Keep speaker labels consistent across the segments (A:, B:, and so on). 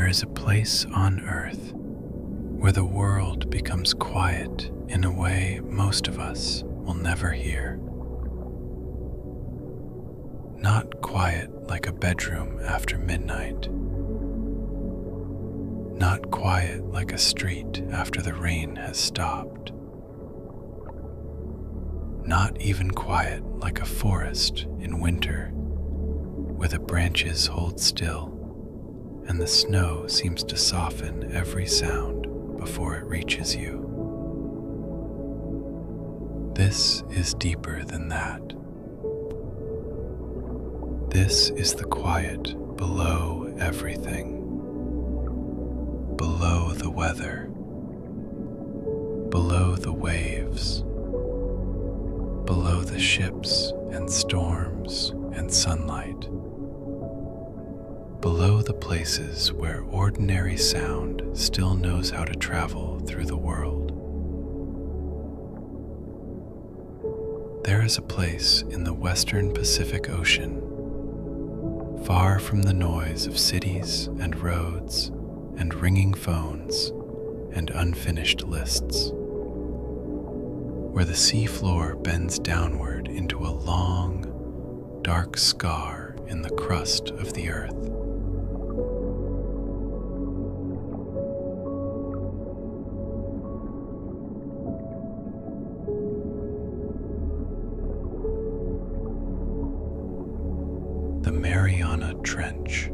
A: There is a place on earth where the world becomes quiet in a way most of us will never hear. Not quiet like a bedroom after midnight. Not quiet like a street after the rain has stopped. Not even quiet like a forest in winter, where the branches hold still and the snow seems to soften every sound before it reaches you. This is deeper than that. This is the quiet below everything. Below the weather. Below the waves. Below the ships and storms and sunlight. Below the places where ordinary sound still knows how to travel through the world. There is a place in the western Pacific Ocean, far from the noise of cities and roads and ringing phones and unfinished lists, where the sea floor bends downward into a long, dark scar in the crust of the earth. The Mariana Trench.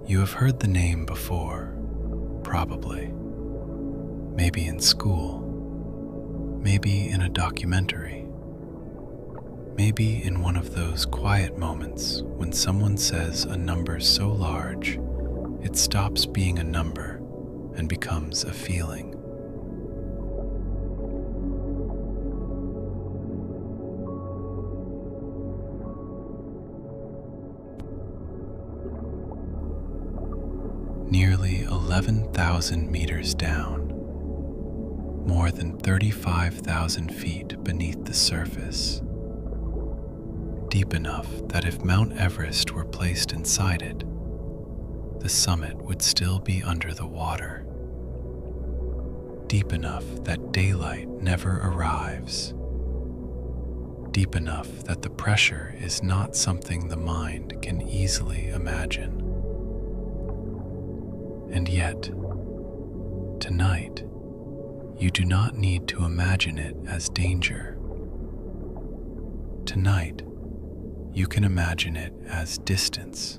A: You have heard the name before, probably. Maybe in school, maybe in a documentary, maybe in one of those quiet moments when someone says a number so large it stops being a number and becomes a feeling. Nearly 11,000 meters down, more than 35,000 feet beneath the surface, deep enough that if Mount Everest were placed inside it, the summit would still be under the water. Deep enough that daylight never arrives. Deep enough that the pressure is not something the mind can easily imagine. And yet, tonight, you do not need to imagine it as danger. Tonight, you can imagine it as distance.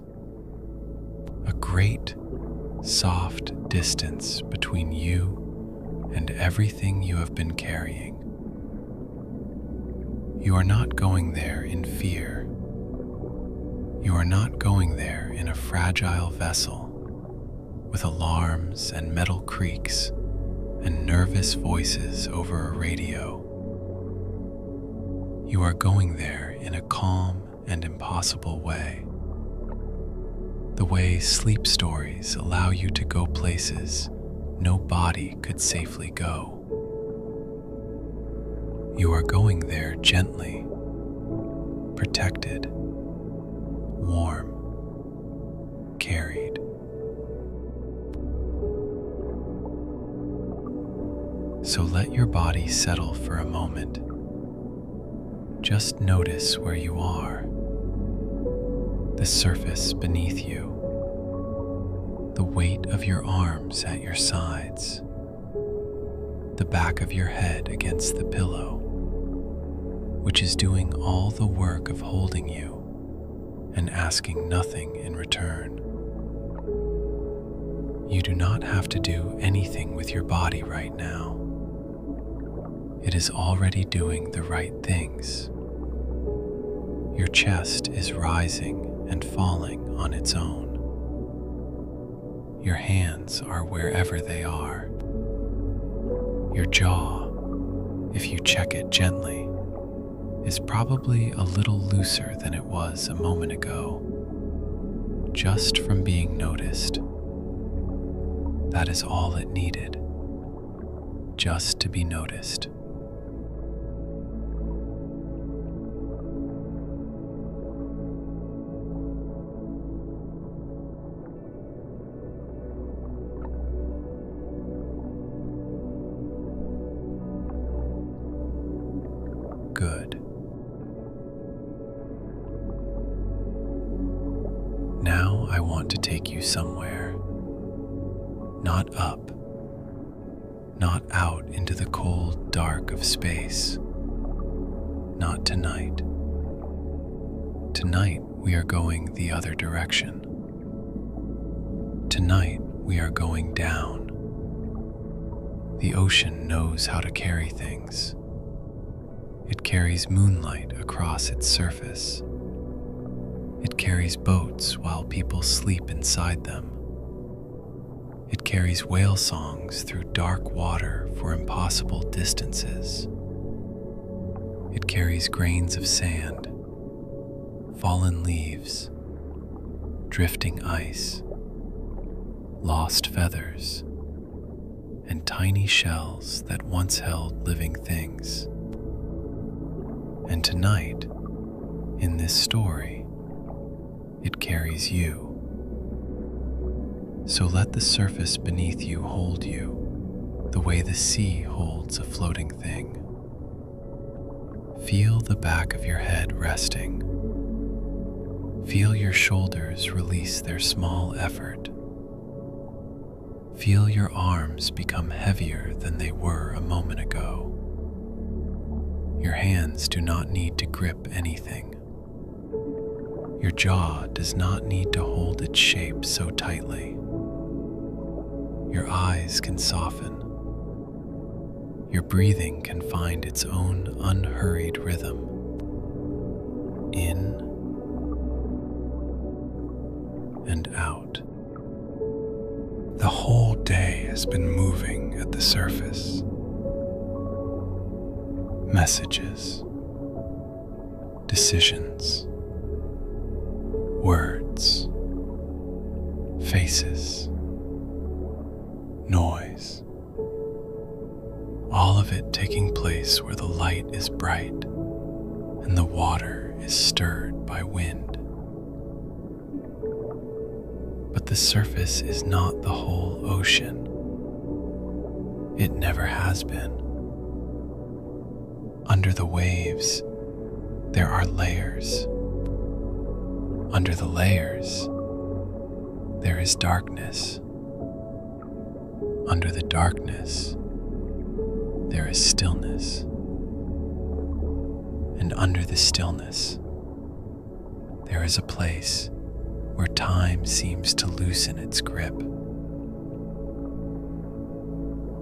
A: A great, soft distance between you and everything you have been carrying. You are not going there in fear. You are not going there in a fragile vessel with alarms and metal creaks and nervous voices over a radio. You are going there in a calm and impossible way. The way sleep stories allow you to go places no body could safely go. You are going there gently, protected, warm, carried. So let your body settle for a moment. Just notice where you are, the surface beneath you, the weight of your arms at your sides, the back of your head against the pillow, which is doing all the work of holding you and asking nothing in return. You do not have to do anything with your body right now. It is already doing the right things. Your chest is rising and falling on its own. Your hands are wherever they are. Your jaw, if you check it gently, is probably a little looser than it was a moment ago, just from being noticed. That is all it needed, just to be noticed. I want to take you somewhere. Not up, not out into the cold dark of space. Not tonight. Tonight we are going the other direction. Tonight we are going down. The ocean knows how to carry things. It carries moonlight across its surface. It carries boats while people sleep inside them. It carries whale songs through dark water for impossible distances. It carries grains of sand, fallen leaves, drifting ice, lost feathers, and tiny shells that once held living things. And tonight, in this story, it carries you. So let the surface beneath you hold you the way the sea holds a floating thing. Feel the back of your head resting. Feel your shoulders release their small effort. Feel your arms become heavier than they were a moment ago. Your hands do not need to grip anything. Your jaw does not need to hold its shape so tightly. Your eyes can soften. Your breathing can find its own unhurried rhythm. In and out. The whole day has been moving at the surface. Messages, decisions, words, faces, noise. All of it taking place where the light is bright and the water is stirred by wind. But the surface is not the whole ocean. It never has been. Under the waves, there are layers. Under the layers, there is darkness. Under the darkness, there is stillness. And under the stillness, there is a place where time seems to loosen its grip.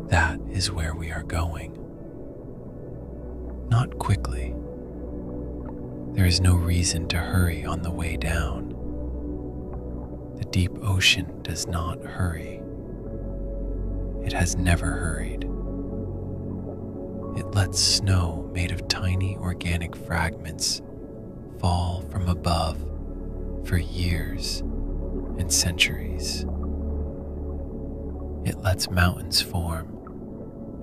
A: That is where we are going. Not quickly. There is no reason to hurry on the way down. The deep ocean does not hurry. It has never hurried. It lets snow made of tiny organic fragments fall from above for years and centuries. It lets mountains form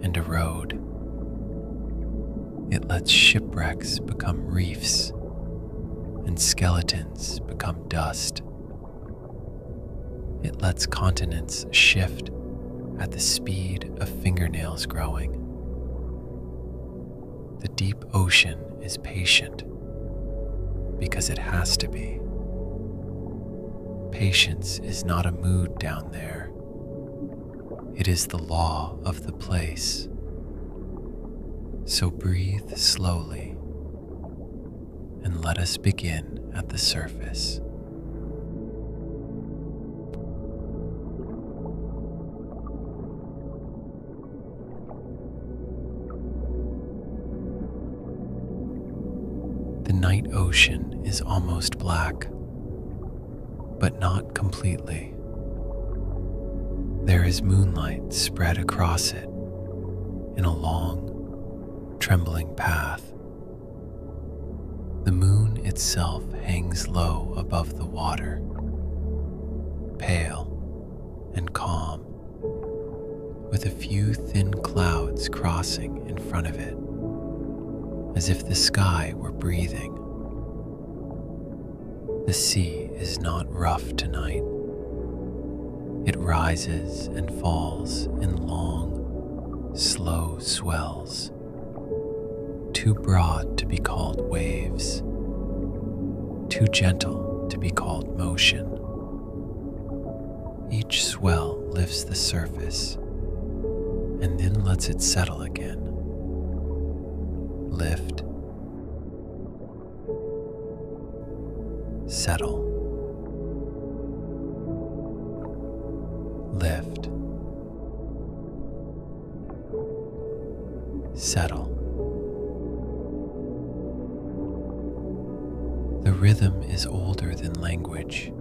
A: and erode. It lets shipwrecks become reefs and skeletons become dust. It lets continents shift at the speed of fingernails growing. The deep ocean is patient because it has to be. Patience is not a mood down there. It is the law of the place. So breathe slowly and let us begin at the surface. The night ocean is almost black, but not completely. There is moonlight spread across it in a long, trembling path. The moon itself hangs low above the water, pale and calm, with a few thin clouds crossing in front of it, as if the sky were breathing. The sea is not rough tonight. It rises and falls in long, slow swells, too broad to be called waves, too gentle to be called motion. Each swell lifts the surface and then lets it settle again. Lift, settle, lift, settle. The rhythm is older than language,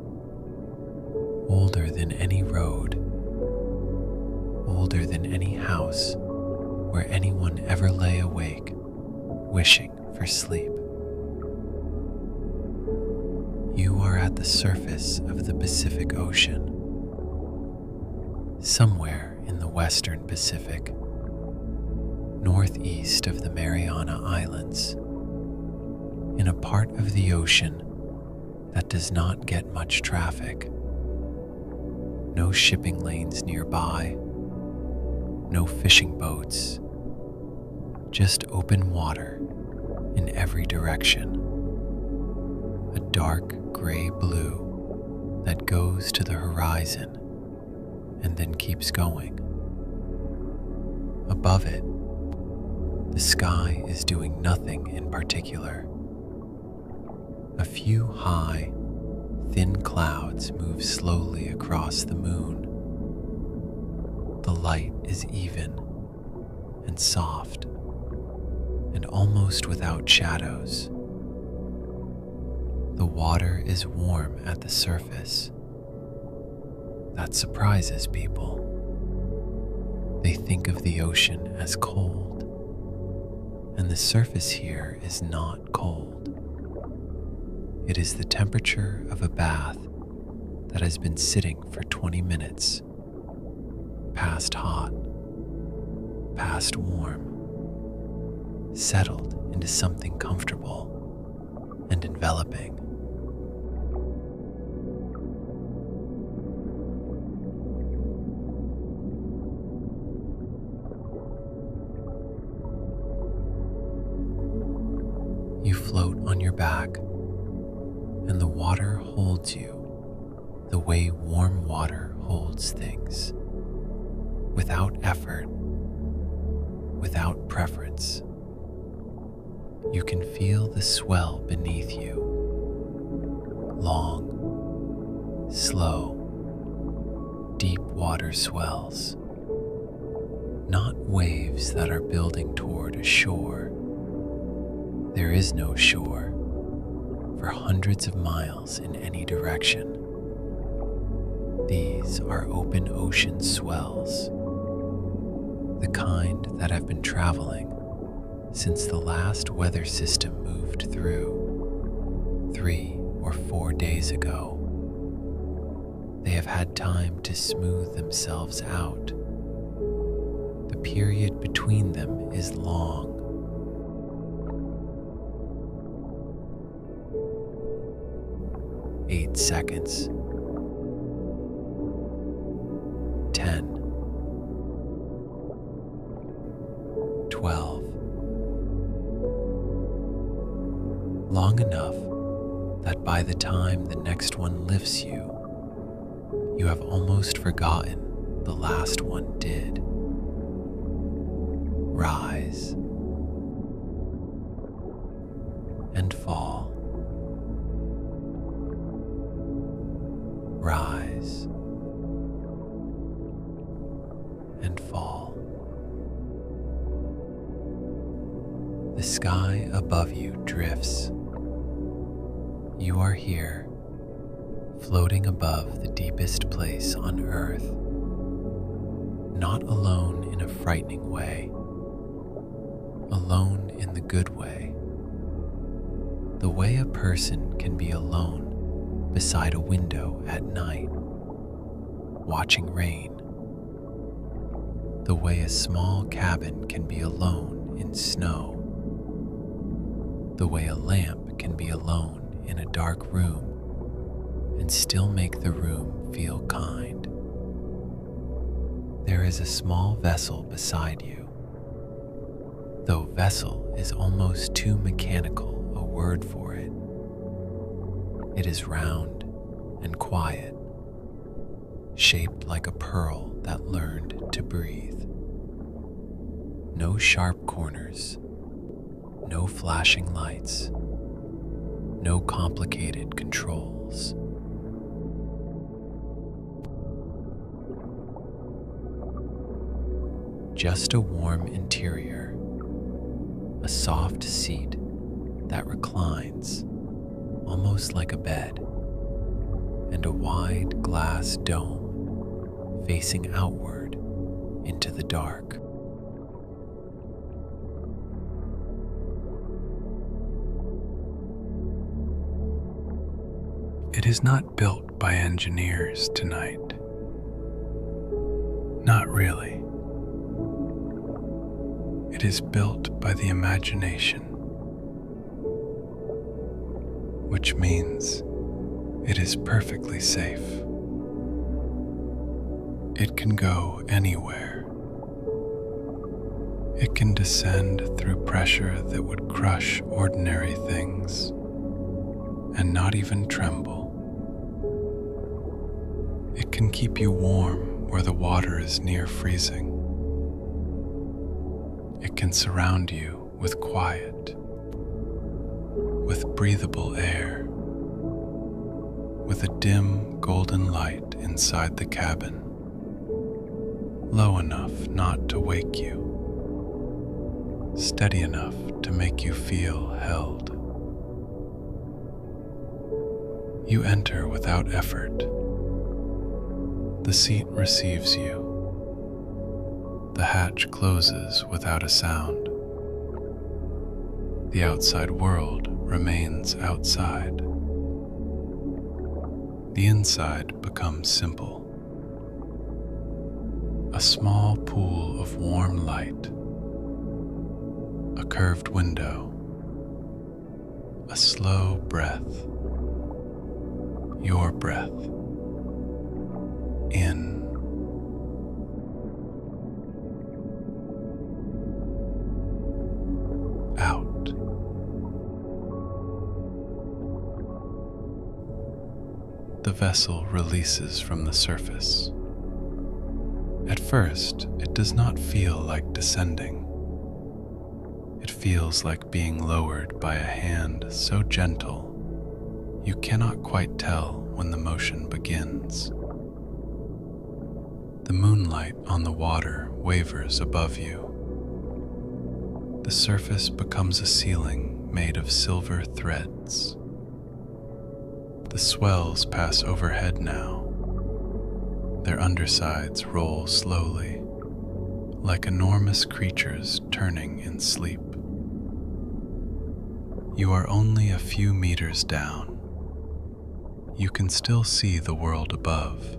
A: older than any road, older than any house where anyone ever lay awake, wishing for sleep. You are at the surface of the Pacific Ocean, somewhere in the western Pacific, northeast of the Mariana Islands, in a part of the ocean that does not get much traffic. No shipping lanes nearby, no fishing boats, just open water in every direction. A dark gray blue that goes to the horizon and then keeps going. Above it, the sky is doing nothing in particular. A few high, thin clouds move slowly across the moon. The light is even and soft and almost without shadows. The water is warm at the surface. That surprises people. They think of the ocean as cold, and the surface here is not cold. It is the temperature of a bath that has been sitting for 20 minutes, past hot, past warm, settled into something comfortable and enveloping. You float on your back, and the water holds you the way warm water holds things, without effort, without preference. You can feel the swell beneath you, long, slow, deep water swells, not waves that are building toward a shore. There is no shore for hundreds of miles in any direction. These are open ocean swells, the kind that have been traveling since the last weather system moved through 3 or 4 days ago. They have had time to smooth themselves out. The period between them is long. 8 seconds, 10, 12, long enough that by the time the next one lifts you, you have almost forgotten the last one did. Rise and fall. Rise and fall. The sky above you drifts. You are here, floating above the deepest place on earth, not alone in a frightening way, alone in the good way, the way a person can be alone beside a window at night, watching rain, the way a small cabin can be alone in snow, the way a lamp can be alone in a dark room and still make the room feel kind. There is a small vessel beside you, though vessel is almost too mechanical a word for it. It is round and quiet, shaped like a pearl that learned to breathe. No sharp corners, no flashing lights, no complicated controls. Just a warm interior, a soft seat that reclines almost like a bed, and a wide glass dome facing outward into the dark. It is not built by engineers tonight. Not really. It is built by the imagination, which means it is perfectly safe. It can go anywhere. It can descend through pressure that would crush ordinary things and not even tremble. It can keep you warm where the water is near freezing. It can surround you with quiet, with breathable air, with a dim golden light inside the cabin, low enough not to wake you, steady enough to make you feel held. You enter without effort. The seat receives you. The hatch closes without a sound. The outside world remains outside. The inside becomes simple. A small pool of warm light. A curved window. A slow breath. Your breath. In. Out. The vessel releases from the surface. At first, it does not feel like descending. It feels like being lowered by a hand so gentle you cannot quite tell when the motion begins. The moonlight on the water wavers above you. The surface becomes a ceiling made of silver threads. The swells pass overhead now. Their undersides roll slowly, like enormous creatures turning in sleep. You are only a few meters down. You can still see the world above.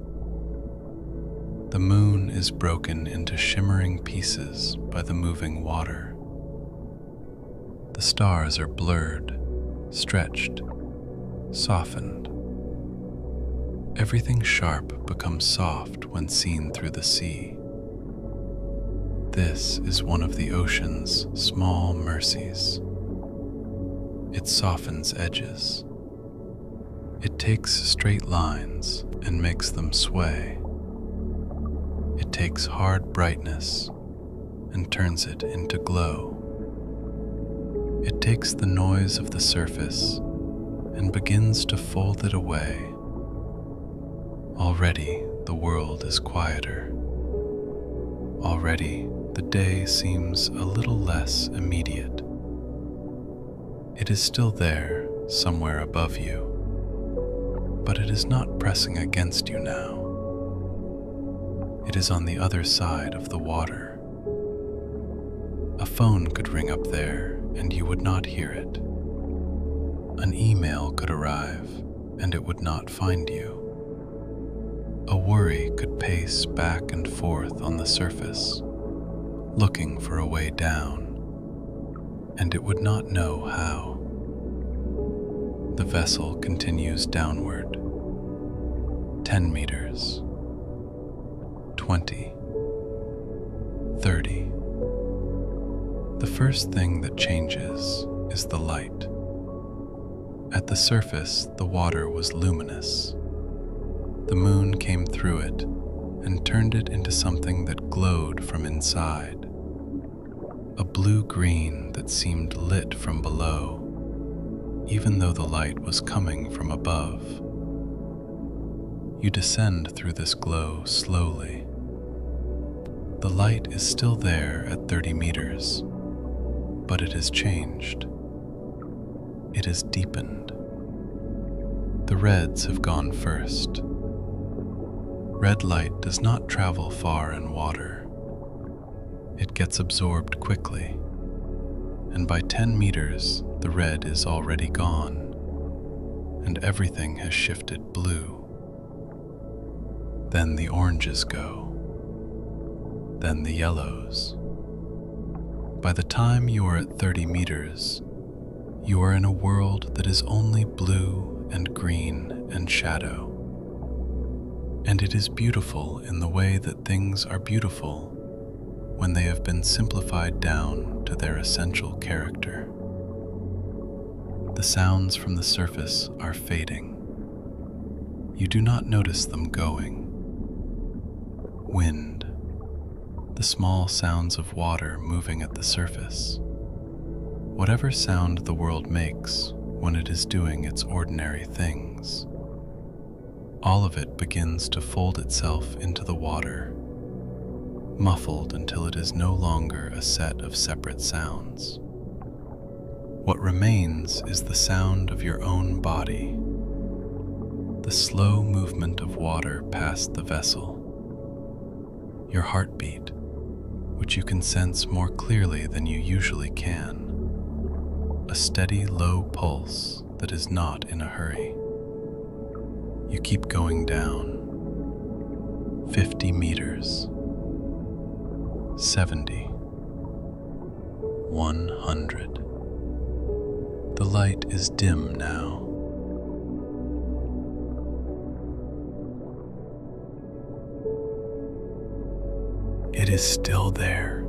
A: The moon is broken into shimmering pieces by the moving water. The stars are blurred, stretched, softened. Everything sharp becomes soft when seen through the sea. This is one of the ocean's small mercies. It softens edges. It takes straight lines and makes them sway. It takes hard brightness and turns it into glow. It takes the noise of the surface and begins to fold it away. Already the world is quieter. Already the day seems a little less immediate. It is still there, somewhere above you, but it is not pressing against you now. It is on the other side of the water. A phone could ring up there and you would not hear it. An email could arrive and it would not find you. A worry could pace back and forth on the surface, looking for a way down, and it would not know how. The vessel continues downward. 10 meters. 20. 30. The first thing that changes is the light. At the surface, the water was luminous. The moon came through it and turned it into something that glowed from inside. A blue-green that seemed lit from below, even though the light was coming from above. You descend through this glow slowly. The light is still there at 30 meters, but it has changed. It has deepened. The reds have gone first. Red light does not travel far in water. It gets absorbed quickly, and by 10 meters, the red is already gone, and everything has shifted blue. Then the oranges go, then the yellows. By the time you are at 30 meters, you are in a world that is only blue and green and shadow. And it is beautiful in the way that things are beautiful when they have been simplified down to their essential character. The sounds from the surface are fading. You do not notice them going. Wind, the small sounds of water moving at the surface. Whatever sound the world makes when it is doing its ordinary things, all of it begins to fold itself into the water, muffled until it is no longer a set of separate sounds. What remains is the sound of your own body, the slow movement of water past the vessel, your heartbeat, which you can sense more clearly than you usually can, a steady low pulse that is not in a hurry. You keep going down. 50 meters. 70. 100. The light is dim now. It is still there,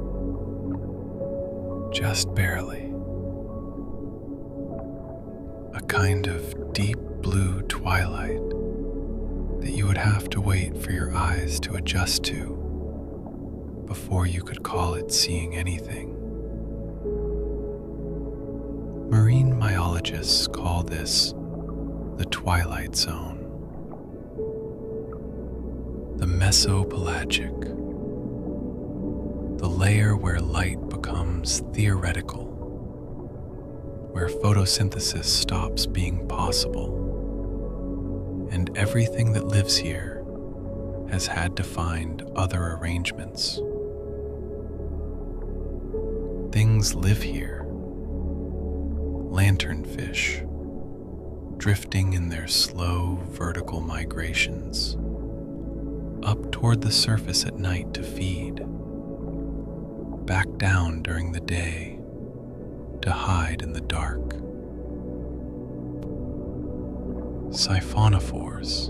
A: just barely. A kind of deep blue twilight that you would have to wait for your eyes to adjust to before you could call it seeing anything. Marine biologists call this the twilight zone, the mesopelagic, the layer where light becomes theoretical, where photosynthesis stops being possible, and everything that lives here has had to find other arrangements. Things live here. Lanternfish, drifting in their slow vertical migrations, up toward the surface at night to feed, back down during the day to hide in the dark. Siphonophores,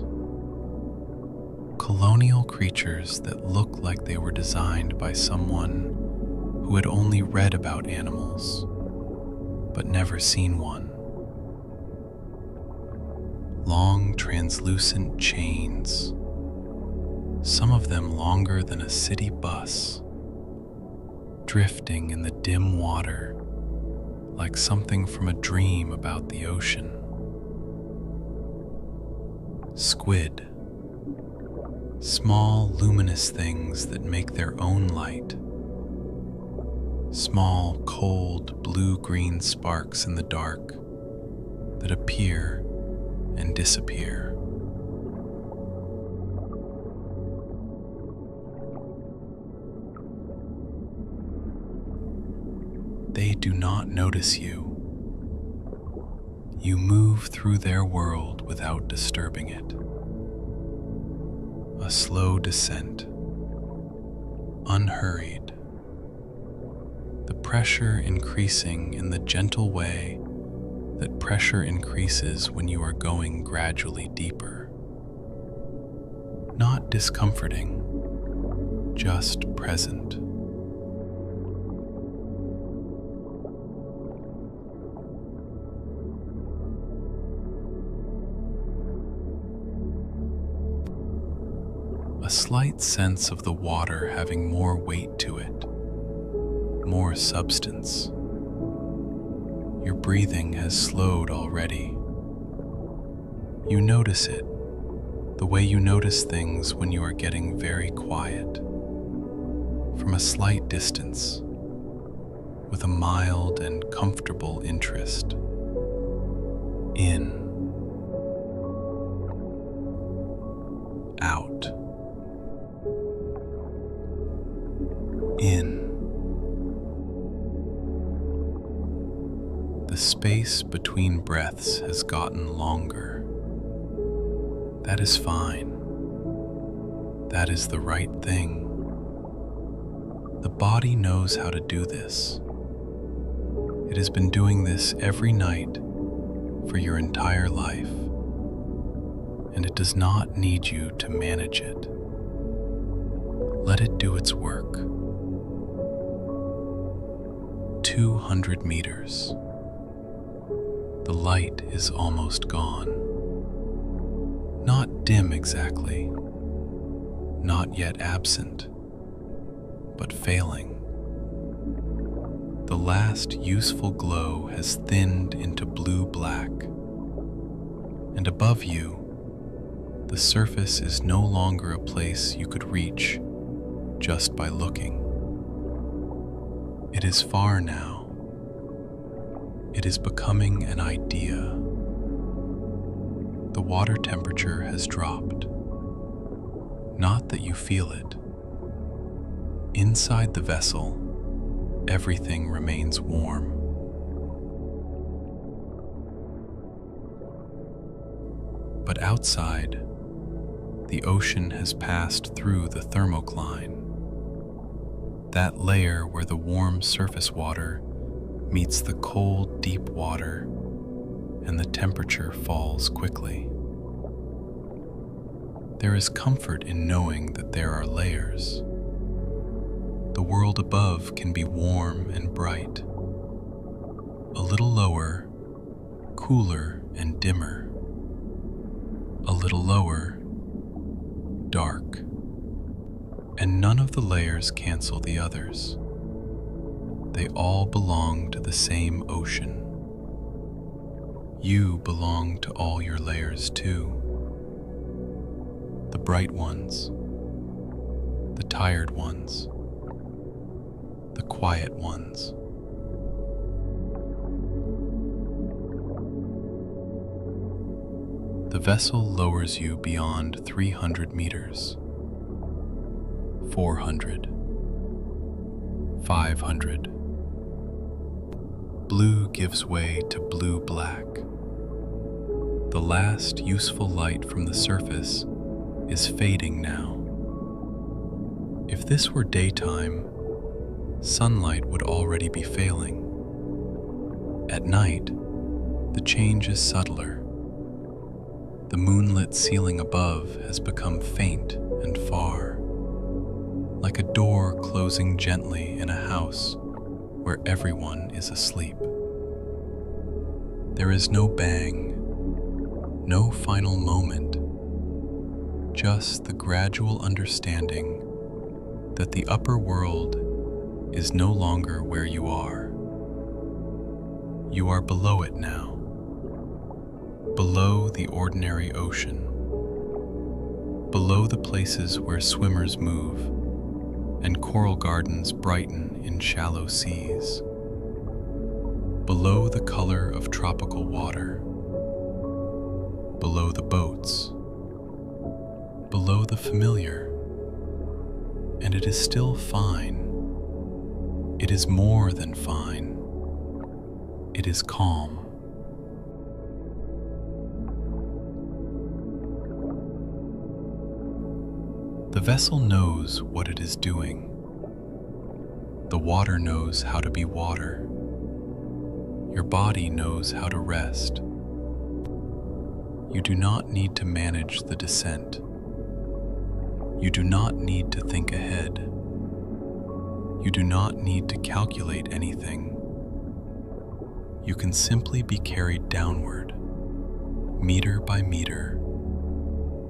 A: colonial creatures that look like they were designed by someone who had only read about animals but never seen one. Long translucent chains, some of them longer than a city bus, drifting in the dim water like something from a dream about the ocean. Squid, small luminous things that make their own light. Small, cold, blue-green sparks in the dark that appear and disappear. They do not notice you. You move through their world without disturbing it. A slow descent, unhurried. The pressure increasing in the gentle way that pressure increases when you are going gradually deeper. Not discomforting, just present. a slight sense of the water having more weight to it, more substance. Your breathing has slowed already. You notice it, the way you notice things when you are getting very quiet, from a slight distance, with a mild and comfortable interest. In, out, in. The space between breaths has gotten longer. That is fine. That is the right thing. The body knows how to do this. It has been doing this every night for your entire life, and it does not need you to manage it. Let it do its work. 200 meters. The light is almost gone. Not dim exactly, not yet absent, but failing. The last useful glow has thinned into blue-black, and above you, the surface is no longer a place you could reach just by looking. It is far now. It is becoming an idea. The water temperature has dropped. Not that you feel it. Inside the vessel, everything remains warm. But outside, the ocean has passed through the thermocline, that layer where the warm surface water meets the cold, deep water, and the temperature falls quickly. There is comfort in knowing that there are layers. The world above can be warm and bright, a little lower, cooler and dimmer, a little lower, dark, and none of the layers cancel the others. They all belong to the same ocean. You belong to all your layers too. The bright ones, the tired ones, the quiet ones. The vessel lowers you beyond 300 meters, 400, 500. Blue gives way to blue-black. The last useful light from the surface is fading now. If this were daytime, sunlight would already be failing. At night, the change is subtler. The moonlit ceiling above has become faint and far, like a door closing gently in a house where everyone is asleep. There is no bang, no final moment, just the gradual understanding that the upper world is no longer where you are. You are below it now, below the ordinary ocean, below the places where swimmers move and coral gardens brighten in shallow seas, below the color of tropical water, below the boats, below the familiar, and it is still fine. It is more than fine. It is calm. The vessel knows what it is doing. The water knows how to be water. Your body knows how to rest. You do not need to manage the descent. You do not need to think ahead. You do not need to calculate anything. You can simply be carried downward, meter by meter,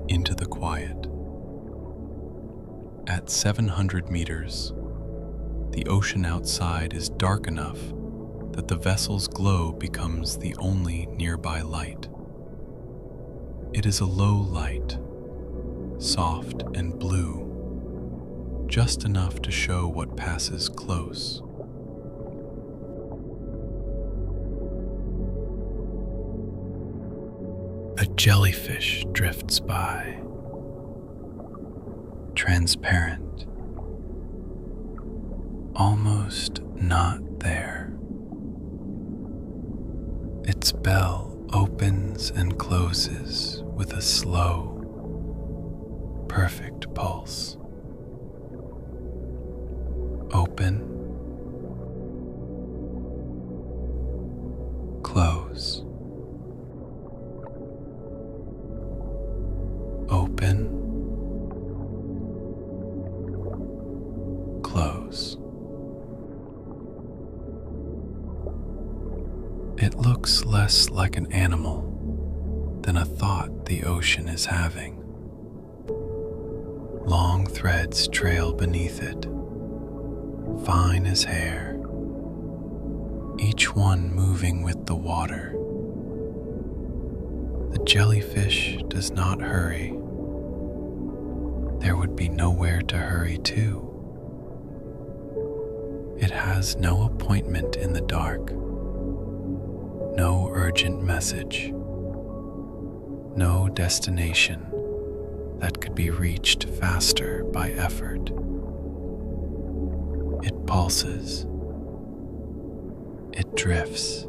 A: into the quiet. At 700 meters, the ocean outside is dark enough that the vessel's glow becomes the only nearby light. It is a low light, soft and blue, just enough to show what passes close. A jellyfish drifts by, transparent, almost not there. Its bell opens and closes with a slow, perfect pulse. Open, close, open, close. It looks less like an animal than a thought the ocean is having. Long threads trail beneath it, fine as hair, each one moving with the water. The jellyfish does not hurry. There would be nowhere to hurry to. It has no appointment in the dark, no urgent message, no destination that could be reached faster by effort. It pulses. It drifts.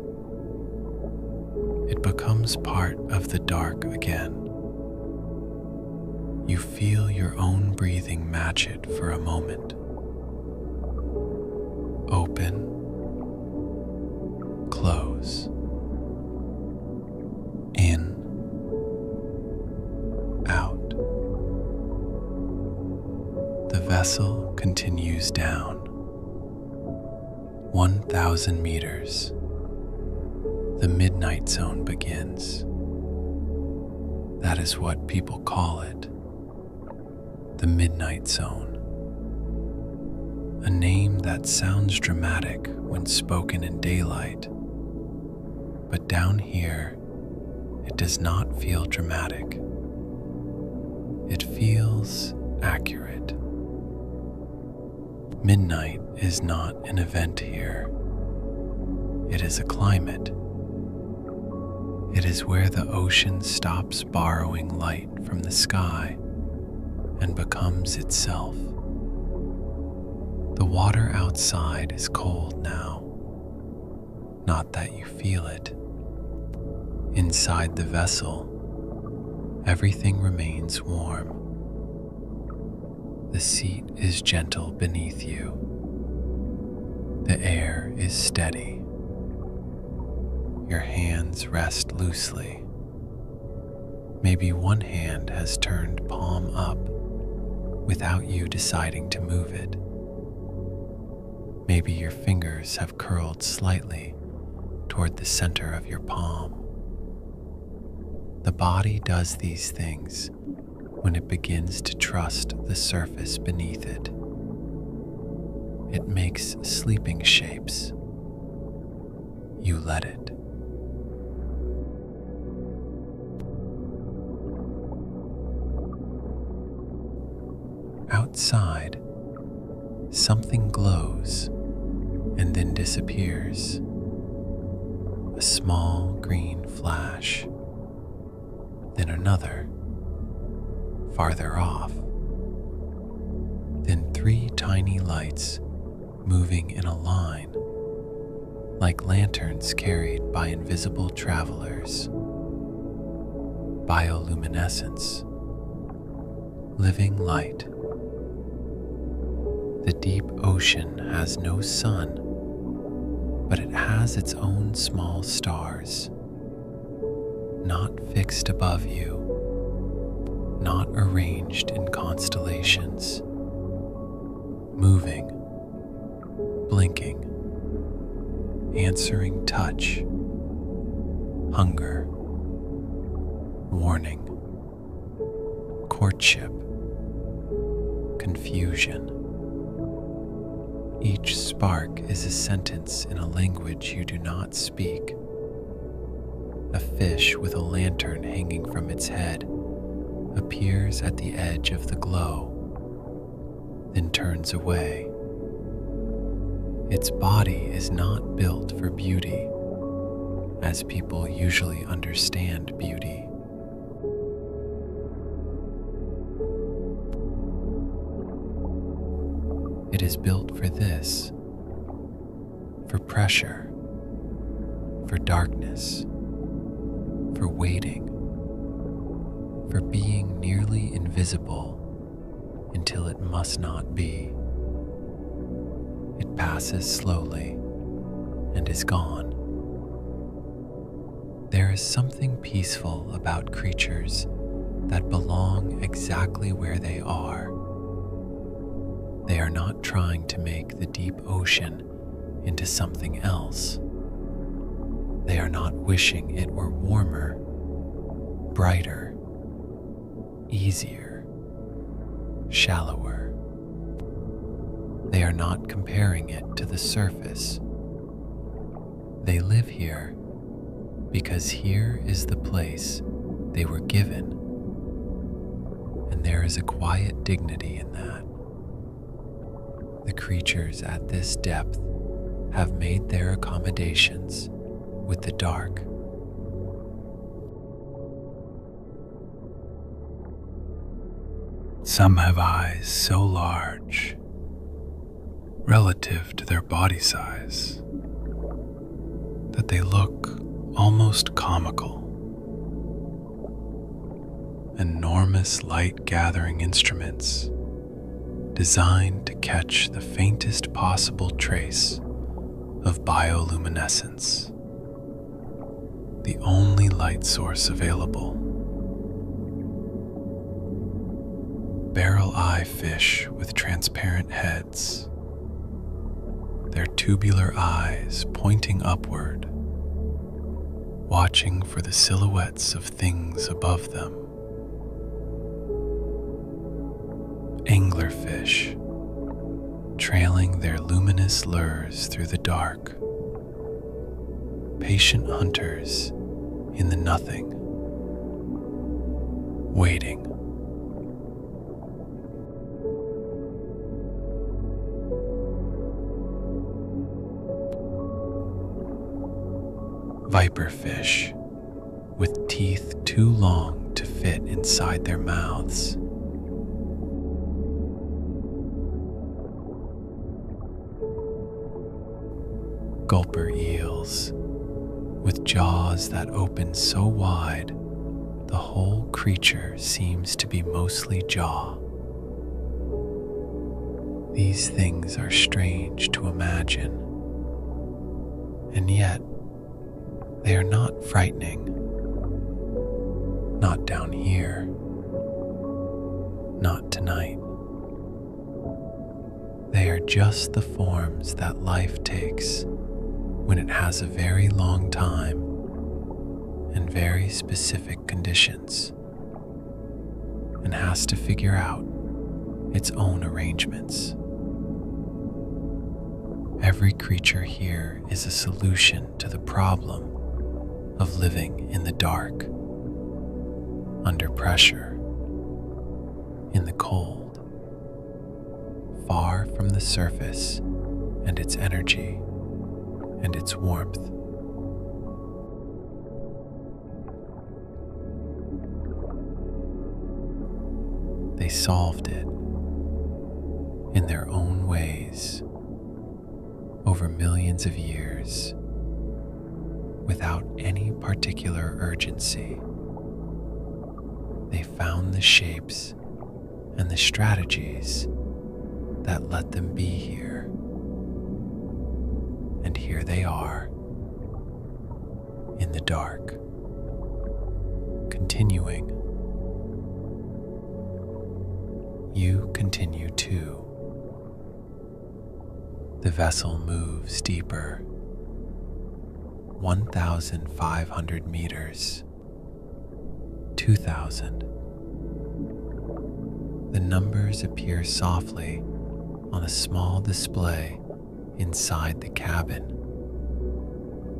A: It becomes part of the dark again. You feel your own breathing match it for a moment. Open, close, in, out. The vessel continues down. 1,000 meters. The midnight zone begins. That is what people call it. The midnight zone. A name that sounds dramatic when spoken in daylight, but down here, it does not feel dramatic. It feels accurate. Midnight is not an event here. It is a climate. It is where the ocean stops borrowing light from the sky and becomes itself. The water outside is cold now, not that you feel it. Inside the vessel, everything remains warm. The seat is gentle beneath you. The air is steady. Your hands rest loosely. Maybe one hand has turned palm up without you deciding to move it. Maybe your fingers have curled slightly toward the center of your palm. The body does these things when it begins to trust the surface beneath it. It makes sleeping shapes. You let it. Outside, something glows and then disappears. A small green flash, then another, farther off, then 3 tiny lights moving in a line, like lanterns carried by invisible travelers. Bioluminescence, living light. The deep ocean has no sun, but it has its own small stars, not fixed above you, not arranged in constellations, moving, blinking, answering touch, hunger, warning, courtship, confusion. Each spark is a sentence in a language you do not speak. A fish with a lantern hanging from its head appears at the edge of the glow, then turns away. Its body is not built for beauty, as people usually understand beauty. It is built for this, for pressure, for darkness, for waiting, for being nearly invisible until it must not be. It passes slowly and is gone. There is something peaceful about creatures that belong exactly where they are. They are not trying to make the deep ocean into something else. They are not wishing it were warmer, brighter, easier, shallower. They are not comparing it to the surface. They live here because here is the place they were given, and there is a quiet dignity in that. The creatures at this depth have made their accommodations with the dark. Some have eyes so large, relative to their body size, that they look almost comical. Enormous light-gathering instruments designed to catch the faintest possible trace of bioluminescence, the only light source available. Barrel-eye fish with transparent heads, their tubular eyes pointing upward, watching for the silhouettes of things above them. Anglerfish, trailing their luminous lures through the dark. Patient hunters in the nothing, waiting. Viperfish, with teeth too long to fit inside their mouths. Gulper eels, with jaws that open so wide the whole creature seems to be mostly jaw. These things are strange to imagine, and yet they are not frightening. Not down here. Not tonight. They are just the forms that life takes when it has a very long time and very specific conditions, and has to figure out its own arrangements. Every creature here is a solution to the problem of living in the dark, under pressure, in the cold, far from the surface and its energy and its warmth. They solved it in their own ways over millions of years without any particular urgency. They found the shapes and the strategies that let them be here. And here they are, in the dark, continuing. You continue too. The vessel moves deeper, 1,500 meters, 2,000, The numbers appear softly on a small display inside the cabin,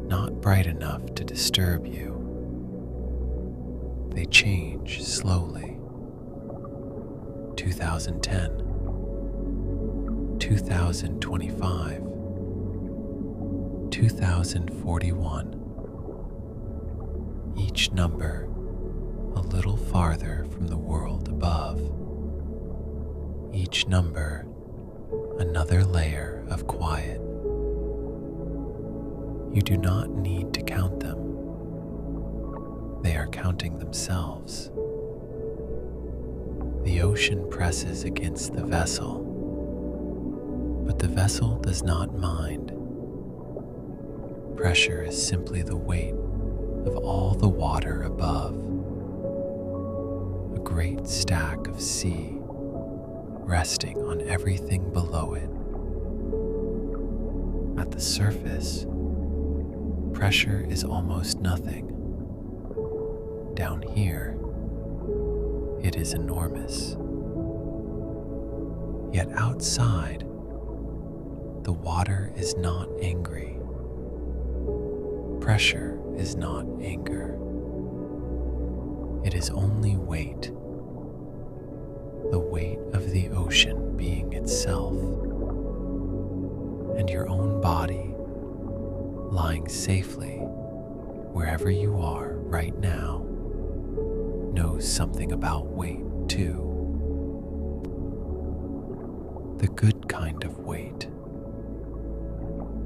A: not bright enough to disturb you. They change slowly. 2010, 2025, 2041. Each number a little farther from the world above. Each number another layer of quiet. You do not need to count them. They are counting themselves. The ocean presses against the vessel, but the vessel does not mind. Pressure is simply the weight of all the water above. A great stack of sea resting on everything below it. At the surface, pressure is almost nothing. Down here, it is enormous. Yet outside, the water is not angry. Pressure is not anger. It is only weight. The weight of the ocean being itself, and your own body lying safely wherever you are right now knows something about weight too. The good kind of weight.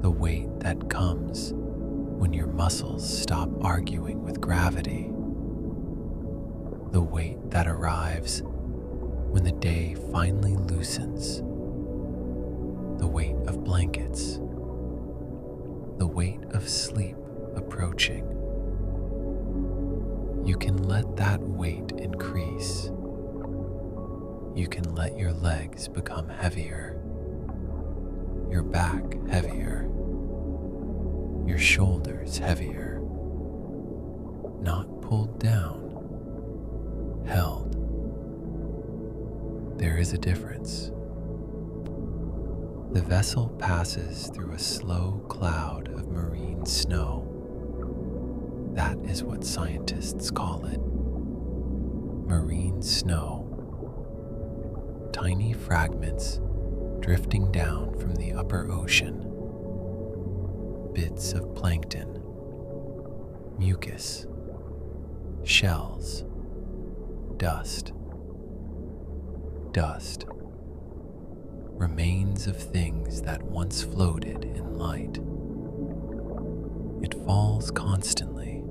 A: The weight that comes when your muscles stop arguing with gravity. The weight that arrives when the day finally loosens. The weight of blankets. The weight of sleep approaching. You can let that weight increase. You can let your legs become heavier, your back heavier, your shoulders heavier, not pulled down, held. There is a difference. The vessel passes through a slow cloud of marine snow. That is what scientists call it. Marine snow. Tiny fragments drifting down from the upper ocean. Bits of plankton, mucus, shells, dust. Remains of things that once floated in light. It falls constantly,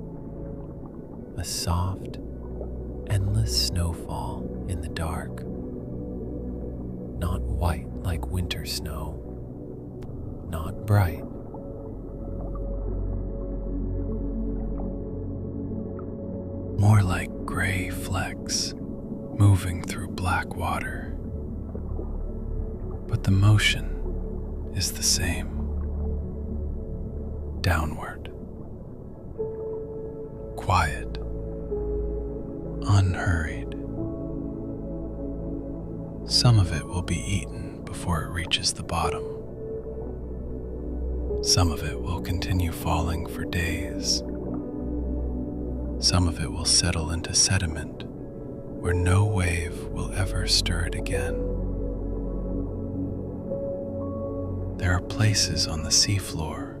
A: a soft, endless snowfall in the dark, not white like winter snow, not bright. More like gray flecks moving through black water. But the motion is the same. Downward. Quiet. Unhurried. Some of it will be eaten before it reaches the bottom. Some of it will continue falling for days. Some of it will settle into sediment where no wave will ever stir it again. There are places on the seafloor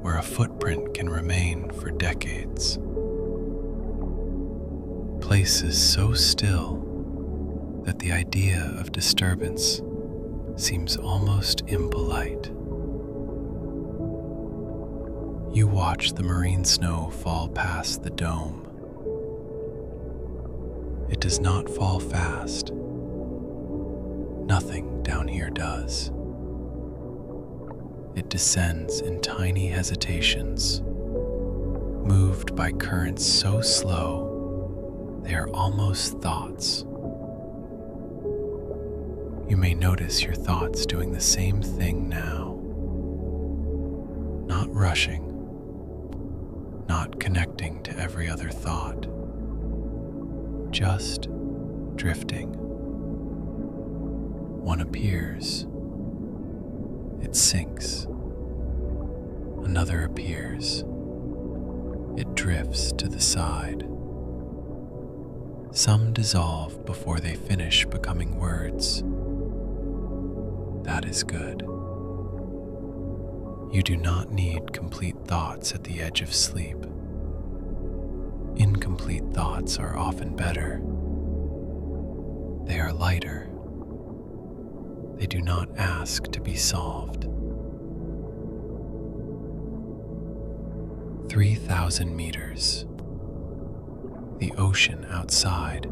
A: where a footprint can remain for decades. Places so still that the idea of disturbance seems almost impolite. You watch the marine snow fall past the dome. It does not fall fast. Nothing down here does. It descends in tiny hesitations, moved by currents so slow they are almost thoughts. You may notice your thoughts doing the same thing now, not rushing, not connecting to every other thought, just drifting, one appears. It sinks. Another appears. It drifts to the side. Some dissolve before they finish becoming words. That is good. You do not need complete thoughts at the edge of sleep. Incomplete thoughts are often better. They are lighter. They do not ask to be solved. 3,000 meters. The ocean outside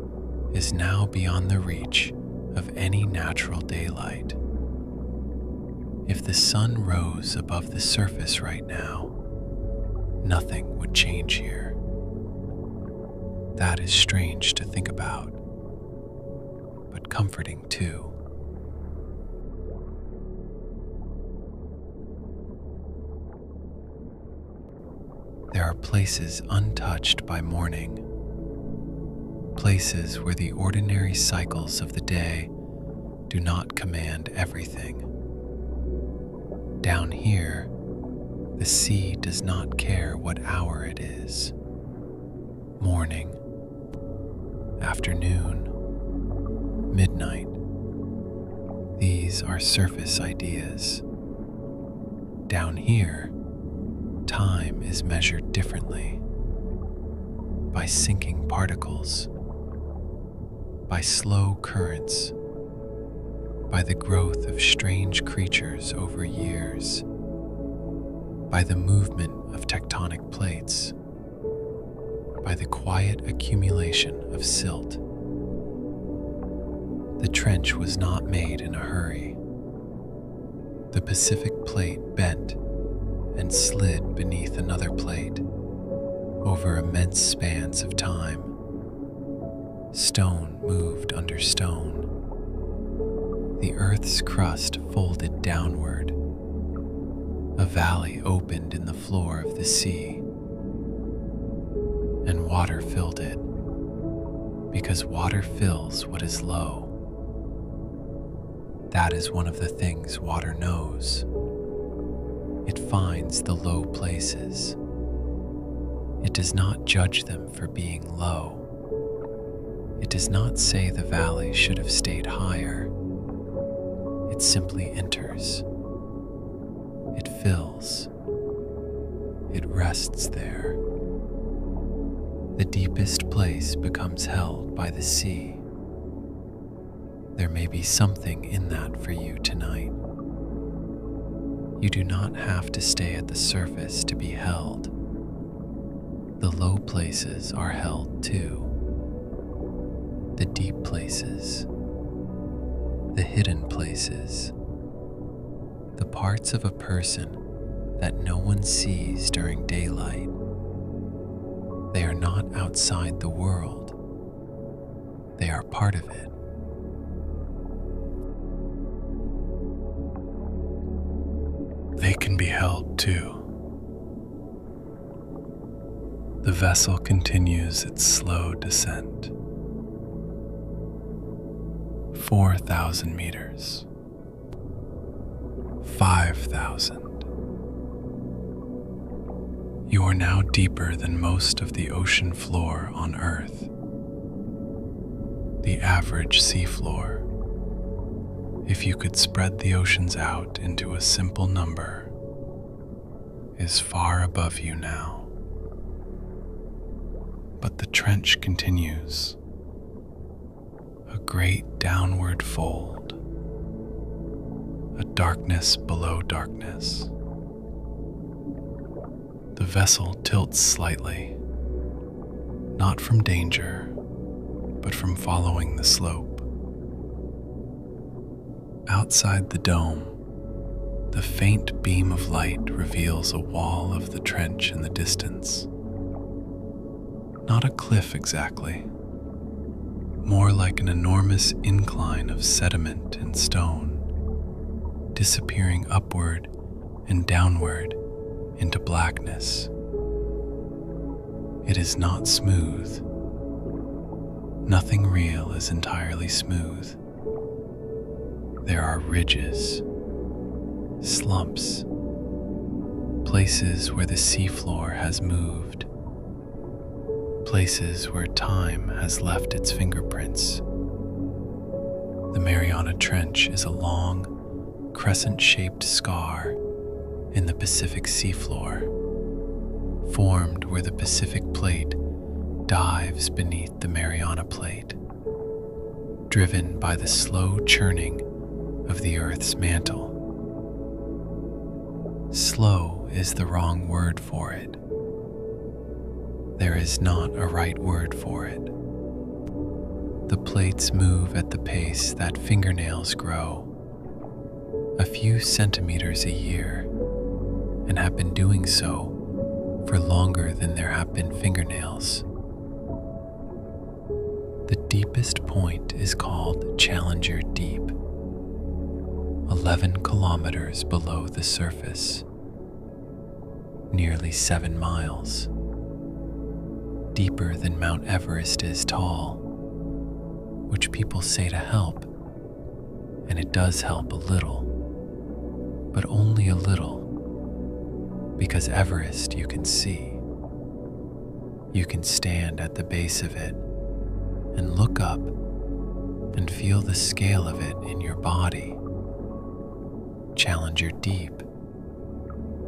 A: is now beyond the reach of any natural daylight. If the sun rose above the surface right now, nothing would change here. That is strange to think about, but comforting too. There are places untouched by morning, places where the ordinary cycles of the day do not command everything. Down here, the sea does not care what hour it is. Morning, afternoon, midnight. These are surface ideas. Down here, time is measured differently, by sinking particles, by slow currents, by the growth of strange creatures over years, by the movement of tectonic plates, by the quiet accumulation of silt. The trench was not made in a hurry. The Pacific plate bent and slid beneath another plate over immense spans of time. Stone moved under stone. The earth's crust folded downward. A valley opened in the floor of the sea, and water filled it, because water fills what is low. That is one of the things water knows. It finds the low places. It does not judge them for being low. It does not say the valley should have stayed higher. It simply enters. It fills. It rests there. The deepest place becomes held by the sea. There may be something in that for you tonight. You do not have to stay at the surface to be held. The low places are held too. The deep places, the hidden places, the parts of a person that no one sees during daylight. They are not outside the world. They are part of it. They can be held too. The vessel continues its slow descent. 4,000 meters. 5,000. You are now deeper than most of the ocean floor on Earth. The average seafloor. If you could spread the oceans out into a simple number, is far above you now. But the trench continues. A great downward fold. A darkness below darkness. The vessel tilts slightly, not from danger, but from following the slope. Outside the dome, the faint beam of light reveals a wall of the trench in the distance. Not a cliff exactly, more like an enormous incline of sediment and stone, disappearing upward and downward into blackness. It is not smooth. Nothing real is entirely smooth. There are ridges, slumps, places where the seafloor has moved, places where time has left its fingerprints. The Mariana Trench is a long, crescent-shaped scar in the Pacific seafloor, formed where the Pacific Plate dives beneath the Mariana Plate, driven by the slow churning of the Earth's mantle. Slow is the wrong word for it. There is not a right word for it. The plates move at the pace that fingernails grow, a few centimeters a year, and have been doing so for longer than there have been fingernails. The deepest point is called Challenger Deep, 11 kilometers below the surface, nearly 7 miles, deeper than Mount Everest is tall, which people say to help, and it does help a little, but only a little, because Everest you can see. You can stand at the base of it and look up and feel the scale of it in your body. Challenger Deep,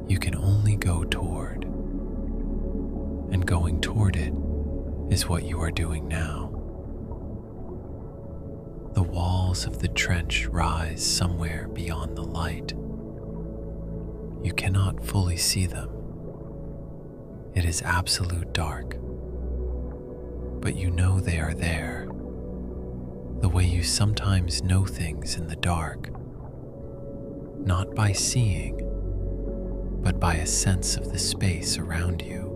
A: you can only go toward, and going toward it is what you are doing now. The walls of the trench rise somewhere beyond the light. You cannot fully see them. It is absolute dark, but you know they are there, the way you sometimes know things in the dark, not by seeing, but by a sense of the space around you.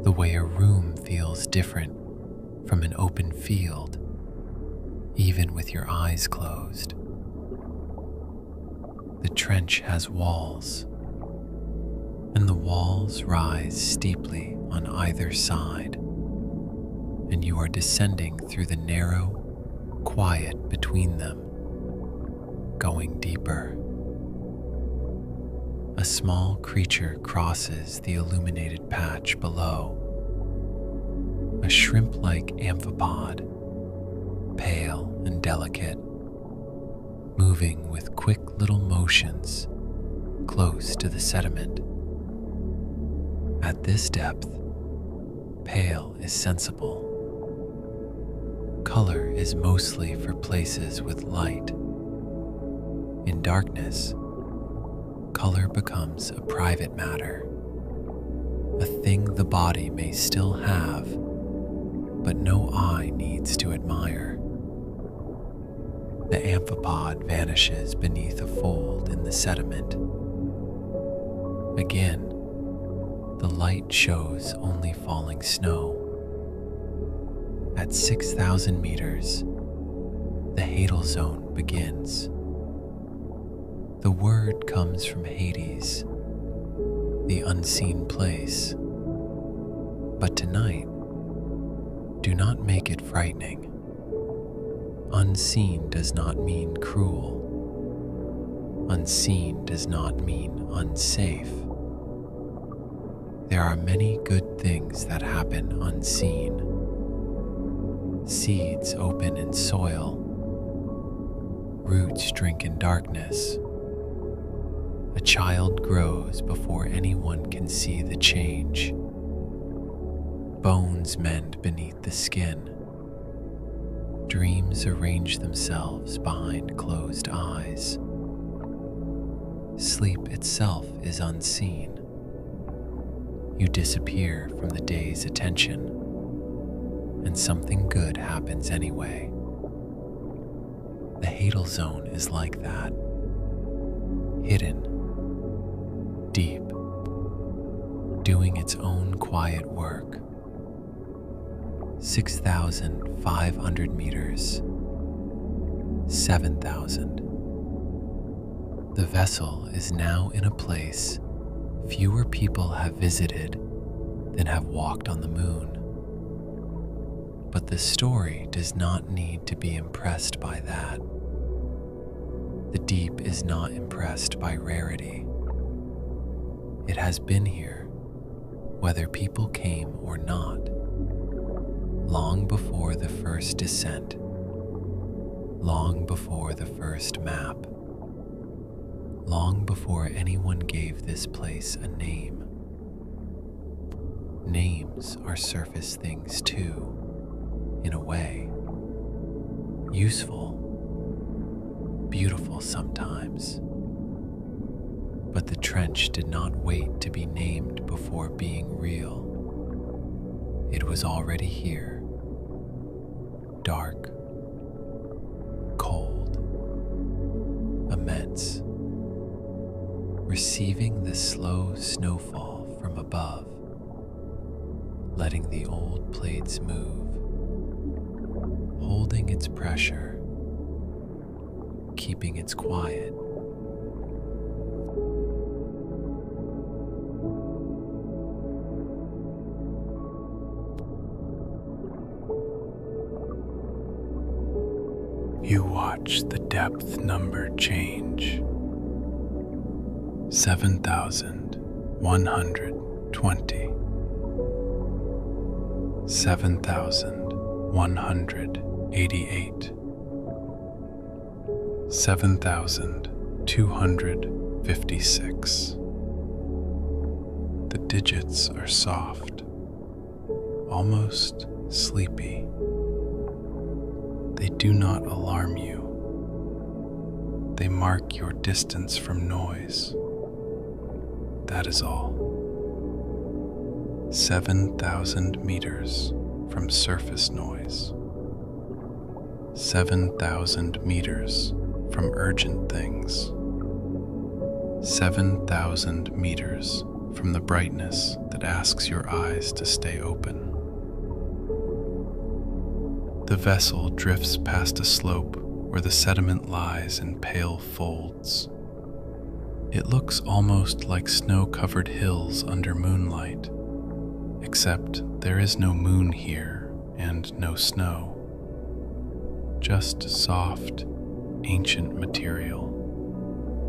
A: The way a room feels different from an open field, even with your eyes closed. The trench has walls, and the walls rise steeply on either side, and you are descending through the narrow, quiet between them, going deeper. A small creature crosses the illuminated patch below, a shrimp-like amphipod, pale and delicate, moving with quick little motions close to the sediment. At this depth, pale is sensible. Color is mostly for places with light. In darkness, color becomes a private matter, a thing the body may still have, but no eye needs to admire. The amphipod vanishes beneath a fold in the sediment. Again, the light shows only falling snow. At 6,000 meters, the Hadal zone begins. The word comes from Hades, the unseen place. But tonight, do not make it frightening. Unseen does not mean cruel. Unseen does not mean unsafe. There are many good things that happen unseen. Seeds open in soil. Roots drink in darkness. A child grows before anyone can see the change. Bones mend beneath the skin. Dreams arrange themselves behind closed eyes. Sleep itself is unseen. You disappear from the day's attention, and something good happens anyway. The Hadal zone is like that. Hidden, deep, doing its own quiet work. 6,500 meters, 7,000. The vessel is now in a place fewer people have visited than have walked on the moon. But the story does not need to be impressed by that. The deep is not impressed by rarity. It has been here, whether people came or not, long before the first descent, long before the first map, long before anyone gave this place a name. Names are surface things too, in a way. Useful, beautiful sometimes. But the trench did not wait to be named before being real. It was already here. Dark, cold, immense, receiving the slow snowfall from above, letting the old plates move, holding its pressure, keeping its quiet. You watch the depth number change. 7,120. 7,188. 7,256. The digits are soft, almost sleepy. They do not alarm you. They mark your distance from noise. That is all. 7,000 meters from surface noise. 7,000 meters from urgent things. 7,000 meters from the brightness that asks your eyes to stay open. The vessel drifts past a slope where the sediment lies in pale folds. It looks almost like snow-covered hills under moonlight, except there is no moon here and no snow. Just soft, ancient material,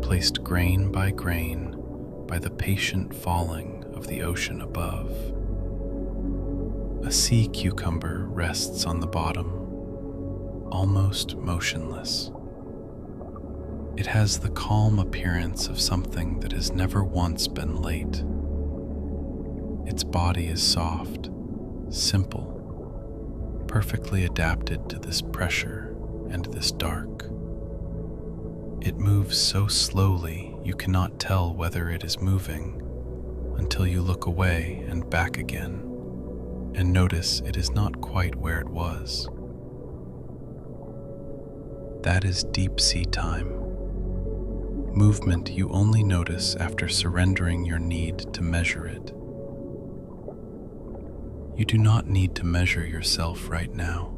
A: placed grain by the patient falling of the ocean above. A sea cucumber rests on the bottom, almost motionless. It has the calm appearance of something that has never once been late. Its body is soft, simple, perfectly adapted to this pressure and this dark. It moves so slowly you cannot tell whether it is moving until you look away and back again and notice it is not quite where it was. That is deep sea time. Movement you only notice after surrendering your need to measure it. You do not need to measure yourself right now.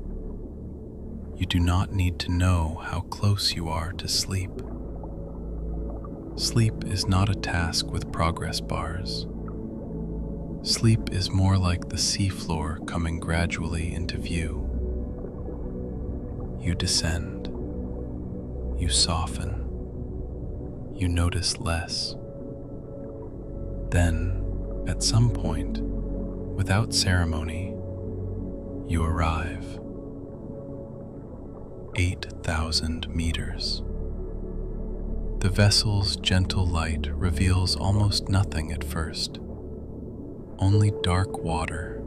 A: You do not need to know how close you are to sleep. Sleep is not a task with progress bars. Sleep is more like the seafloor coming gradually into view. You descend. You soften. You notice less. Then, at some point, without ceremony, you arrive. 8,000 meters. The vessel's gentle light reveals almost nothing at first. Only dark water,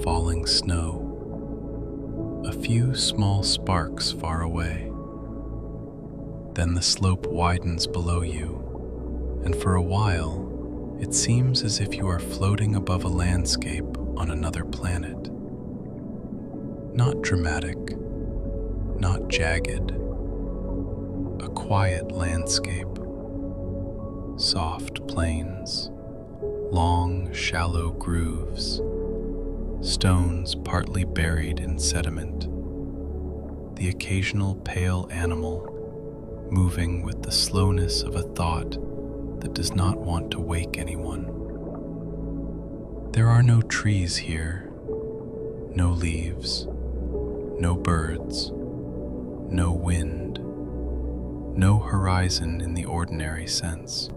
A: falling snow, a few small sparks far away. Then the slope widens below you, and for a while, it seems as if you are floating above a landscape on another planet. Not dramatic, not jagged, a quiet landscape, soft plains, long, shallow grooves, stones partly buried in sediment, the occasional pale animal moving with the slowness of a thought that does not want to wake anyone. There are no trees here, no leaves, no birds, no wind, no horizon in the ordinary sense.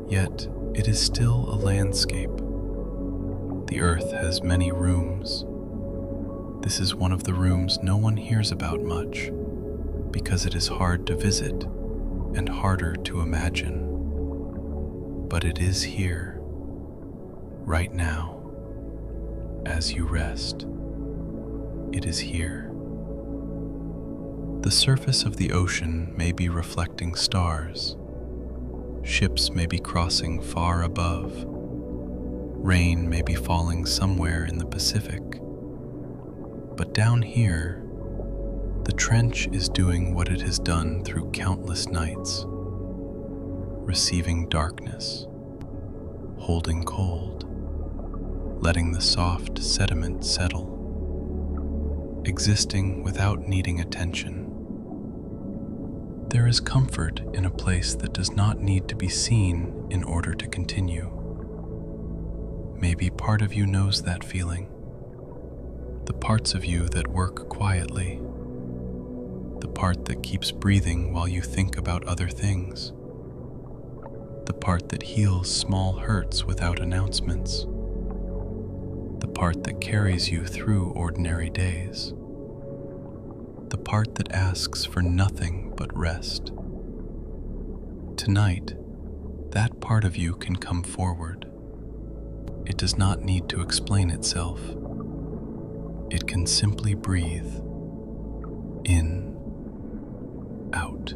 A: Yet it is still a landscape. The earth has many rooms. This is one of the rooms no one hears about much, because it is hard to visit and harder to imagine. But it is here, right now, as you rest. It is here. The surface of the ocean may be reflecting stars. Ships may be crossing far above. Rain may be falling somewhere in the Pacific. But down here, the trench is doing what it has done through countless nights, receiving darkness, holding cold, letting the soft sediment settle, existing without needing attention. There is comfort in a place that does not need to be seen in order to continue. Maybe part of you knows that feeling. The parts of you that work quietly. The part that keeps breathing while you think about other things. The part that heals small hurts without announcements. The part that carries you through ordinary days. The part that asks for nothing but rest. Tonight, that part of you can come forward. It does not need to explain itself. It can simply breathe in, out.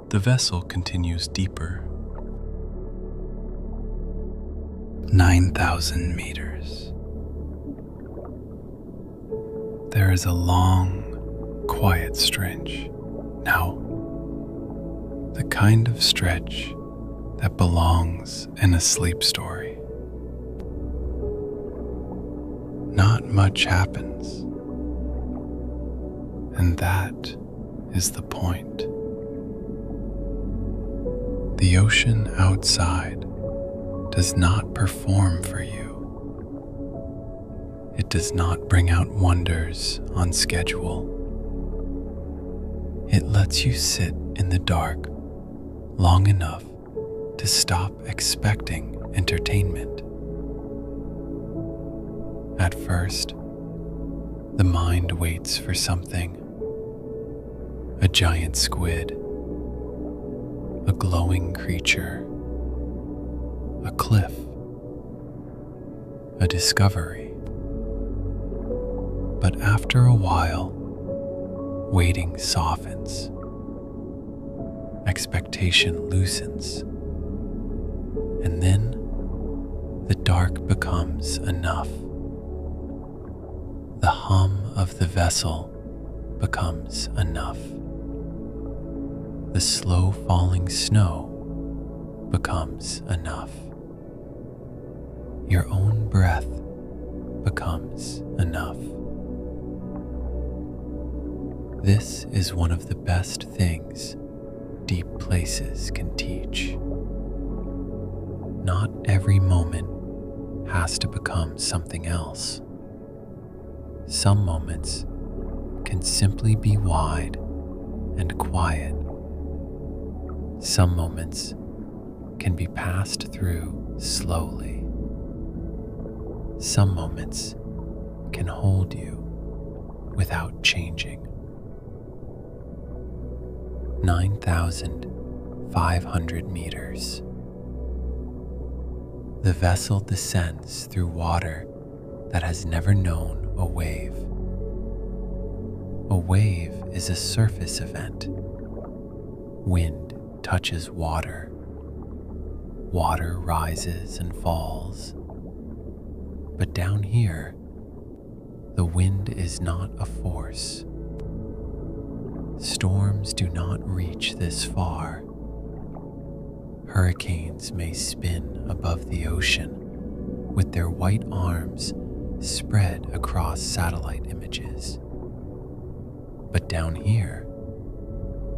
A: The vessel continues deeper. 9,000 meters. There is a long, quiet stretch. Now, the kind of stretch that belongs in a sleep story. Not much happens, and that is the point. The ocean outside does not perform for you. It does not bring out wonders on schedule. It lets you sit in the dark long enough to stop expecting entertainment. At first, the mind waits for something. A giant squid, a glowing creature, a cliff, a discovery. But after a while, waiting softens, expectation loosens, and then the dark becomes enough. The hum of the vessel becomes enough. The slow falling snow becomes enough. Your own breath becomes enough. This is one of the best things deep places can teach. Not every moment has to become something else. Some moments can simply be wide and quiet. Some moments can be passed through slowly. Some moments can hold you without changing. 9,500 meters. The vessel descends through water that has never known a wave. A wave is a surface event. Wind touches water. Water rises and falls. But down here, the wind is not a force. Storms do not reach this far. Hurricanes may spin above the ocean with their white arms spread across satellite images. But down here,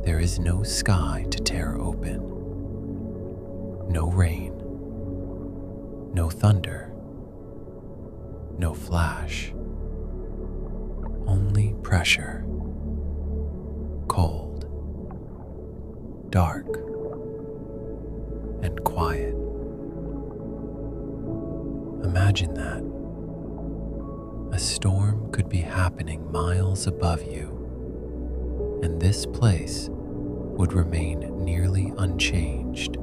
A: there is no sky to tear open, no rain, no thunder, no flash, only pressure, cold, dark, and quiet. Imagine that. A storm could be happening miles above you, and this place would remain nearly unchanged.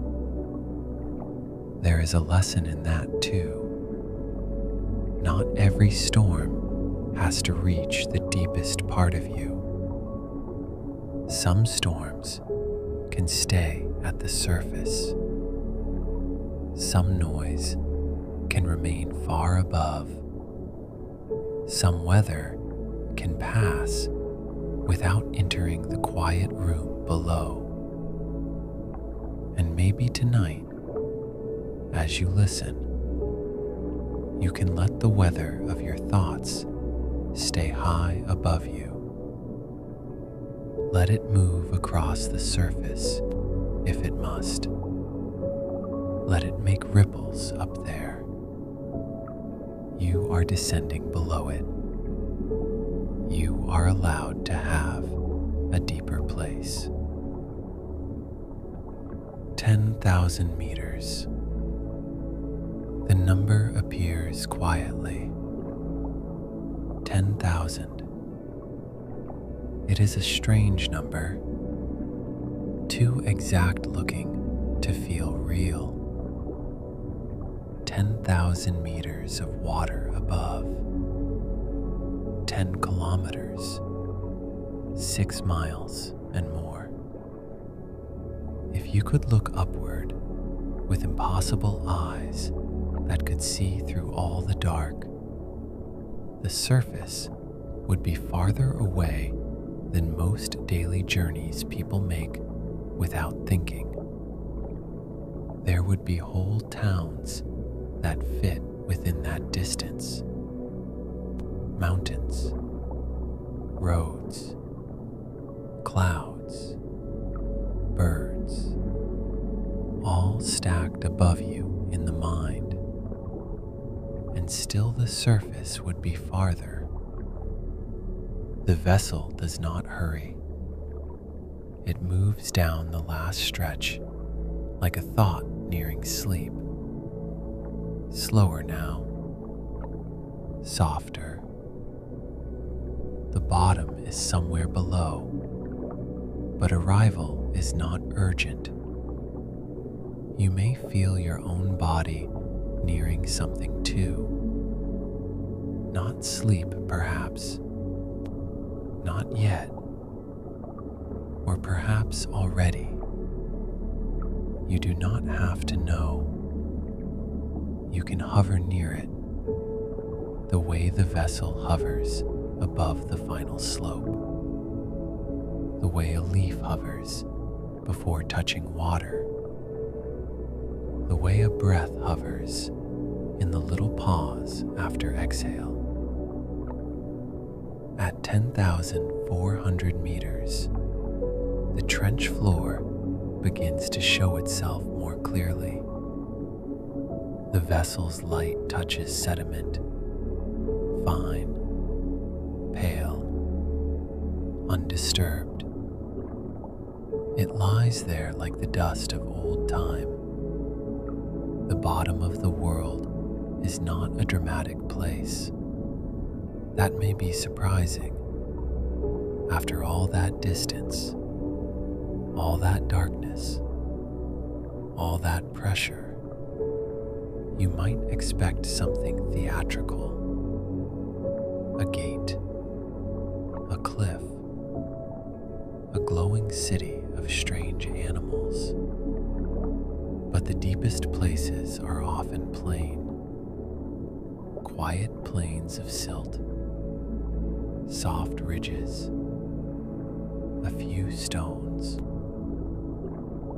A: There is a lesson in that too. Not every storm has to reach the deepest part of you. Some storms can stay at the surface. Some noise can remain far above. Some weather can pass without entering the quiet room below. And maybe tonight, as you listen, you can let the weather of your thoughts stay high above you. Let it move across the surface if it must. Let it make ripples up there. You are descending below it. You are allowed to have a deeper place. 10,000 meters. The number appears quietly. 10,000. It is a strange number, too exact looking to feel real. 10,000 meters of water above. 10 kilometers, 6 miles and more. If you could look upward with impossible eyes that could see through all the dark, the surface would be farther away than most daily journeys people make without thinking. There would be whole towns that fit within that distance. Mountains, roads, clouds, birds, all stacked above you in the mind. And still the surface would be farther. The vessel does not hurry. It moves down the last stretch like a thought nearing sleep. Slower now, softer. The bottom is somewhere below, but arrival is not urgent. You may feel your own body nearing something too. Not sleep, perhaps. Not yet. Or perhaps already. You do not have to know. You can hover near it, the way the vessel hovers above the final slope, the way a leaf hovers before touching water, the way a breath hovers in the little pause after exhale. At 10,400 meters, the trench floor begins to show itself more clearly. The vessel's light touches sediment, fine, pale, undisturbed. It lies there like the dust of old time. The bottom of the world is not a dramatic place. That may be surprising. After all that distance, all that darkness, all that pressure, you might expect something theatrical. A gate, a cliff, a glowing city of strange animals. But the deepest places are often plain. Quiet plains of silt, soft ridges, a few stones,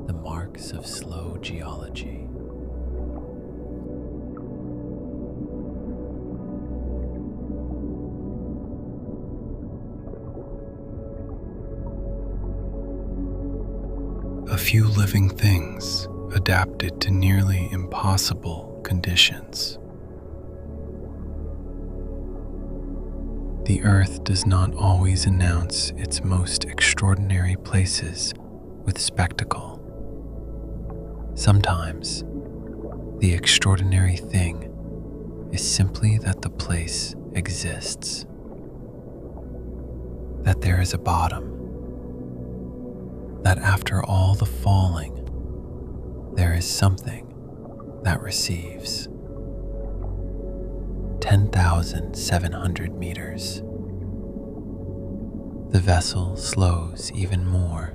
A: the marks of slow geology. few living things adapted to nearly impossible conditions. The earth does not always announce its most extraordinary places with spectacle. Sometimes, the extraordinary thing is simply that the place exists, that there is a bottom, that after all the falling, there is something that receives. 10,700 meters. The vessel slows even more.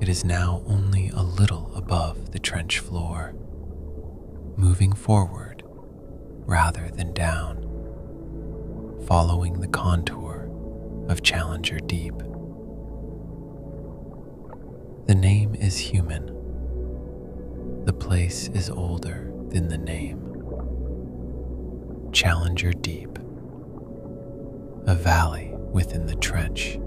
A: It is now only a little above the trench floor, moving forward rather than down, following the contour of Challenger Deep. The name is human. The place is older than the name. Challenger Deep, a valley within the trench,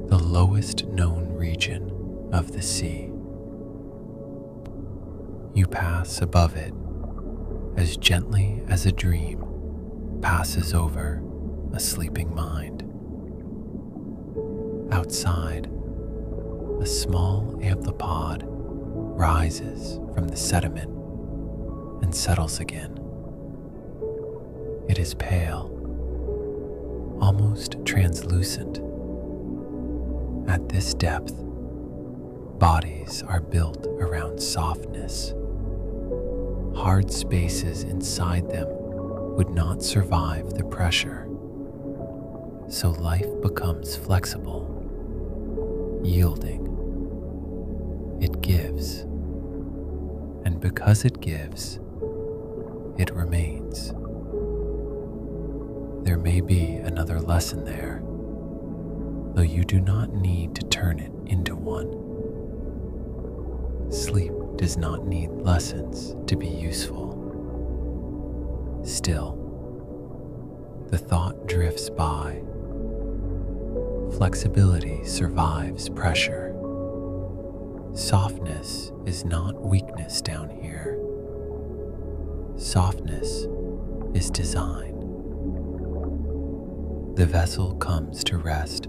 A: the lowest known region of the sea. You pass above it as gently as a dream passes over a sleeping mind. Outside, a small amphipod rises from the sediment and settles again. It is pale, almost translucent. At this depth, bodies are built around softness. Hard spaces inside them would not survive the pressure, so life becomes flexible, yielding. It gives, and because it gives, it remains. There may be another lesson there, though you do not need to turn it into one. Sleep does not need lessons to be useful. Still, the thought drifts by. Flexibility survives pressure. Softness is not weakness down here. Softness is design. The vessel comes to rest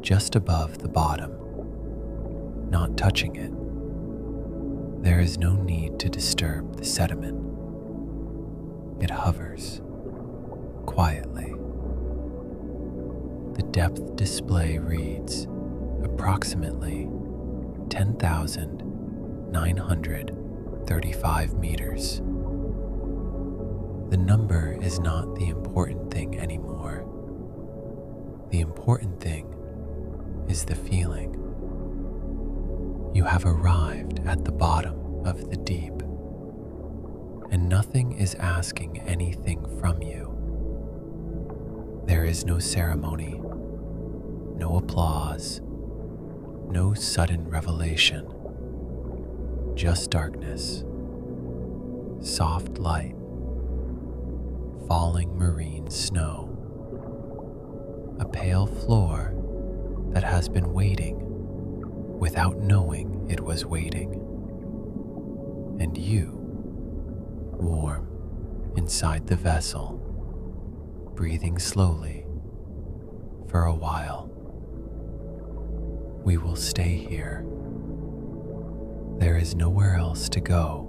A: just above the bottom, not touching it. There is no need to disturb the sediment. It hovers quietly. The depth display reads approximately 10,935 meters. The number is not the important thing anymore. The important thing is the feeling. You have arrived at the bottom of the deep, and nothing is asking anything from you. There is no ceremony, no applause, no sudden revelation, just darkness, soft light, falling marine snow, a pale floor that has been waiting without knowing it was waiting, and you, warm inside the vessel, breathing slowly for a while. We will stay here. There is nowhere else to go.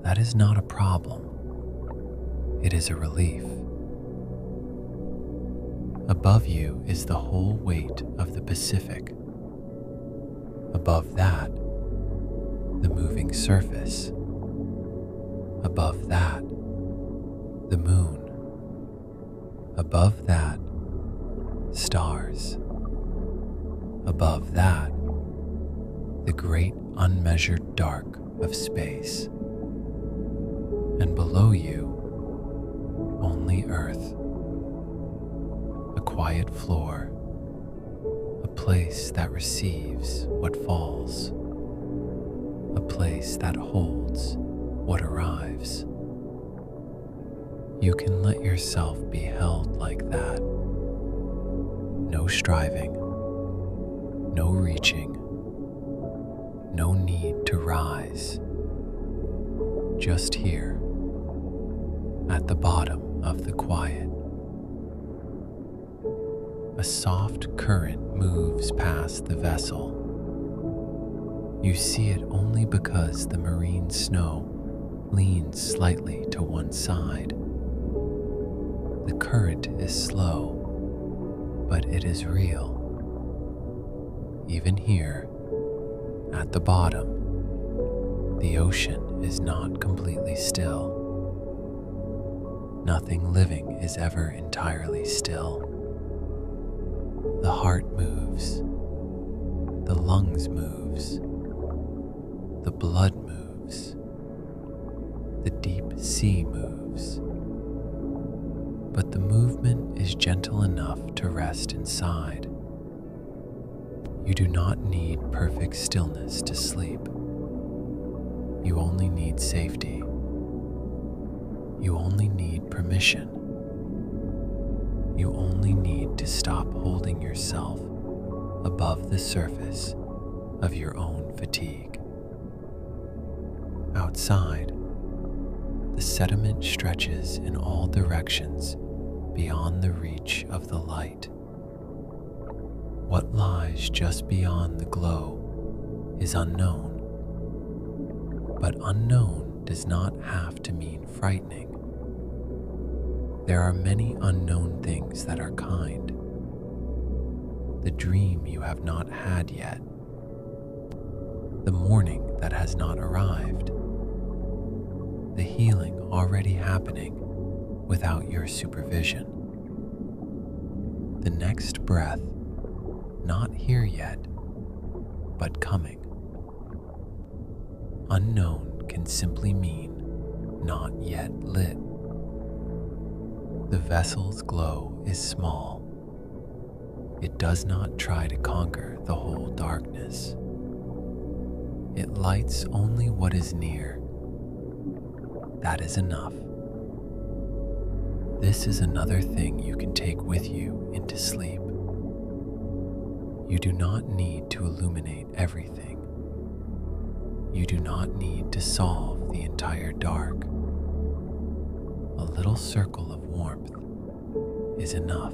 A: That is not a problem. It is a relief. Above you is the whole weight of the Pacific. Above that, the moving surface. Above that, the moon. Above that, stars. Above that, the great unmeasured dark of space. And below you, only Earth. A quiet floor, a place that receives what falls, a place that holds what arrives. You can let yourself be held like that. No striving, no reaching, No need to rise. Just here, at the bottom of the quiet. A soft current moves past the vessel. You see it only because the marine snow leans slightly to one side. The current is slow, but it is real. Even here, at the bottom, the ocean is not completely still. Nothing living is ever entirely still. The heart moves, the lungs moves, the blood moves, the deep sea moves. But the movement is gentle enough to rest inside. You do not need perfect stillness to sleep. You only need safety. You only need permission. You only need to stop holding yourself above the surface of your own fatigue. Outside, the sediment stretches in all directions beyond the reach of the light. What lies just beyond the glow is unknown, but unknown does not have to mean frightening. There are many unknown things that are kind. The dream you have not had yet, the morning that has not arrived, the healing already happening without your supervision, the next breath not here yet, but coming. Unknown can simply mean not yet lit. The vessel's glow is small. It does not try to conquer the whole darkness. It lights only what is near. That is enough. This is another thing you can take with you into sleep. You do not need to illuminate everything. You do not need to solve the entire dark. A little circle of warmth is enough.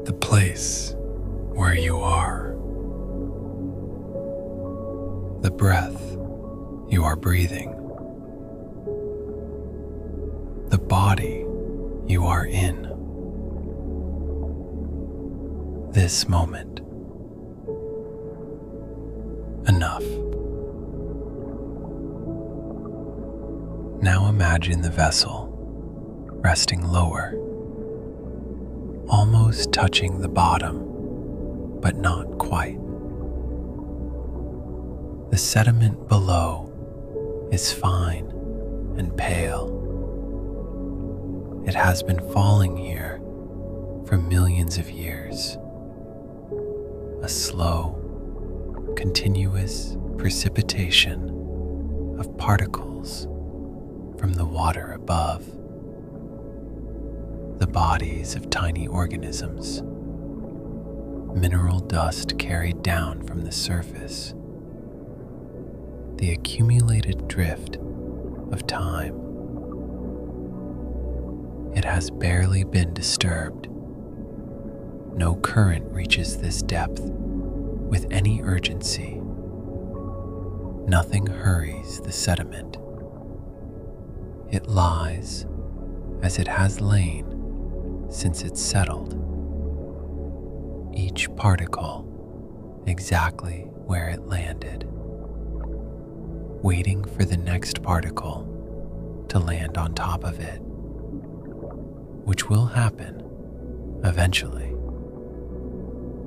A: The place where you are, the breath you are breathing, the body you are in, this moment. Enough. Now imagine the vessel resting lower, almost touching the bottom, but not quite. The sediment below is fine and pale. It has been falling here for millions of years. A slow, continuous precipitation of particles from the water above. The bodies of tiny organisms, mineral dust carried down from the surface, the accumulated drift of time. It has barely been disturbed. No current reaches this depth with any urgency. Nothing hurries the sediment. It lies as it has lain since it settled, each particle exactly where it landed, waiting for the next particle to land on top of it, which will happen eventually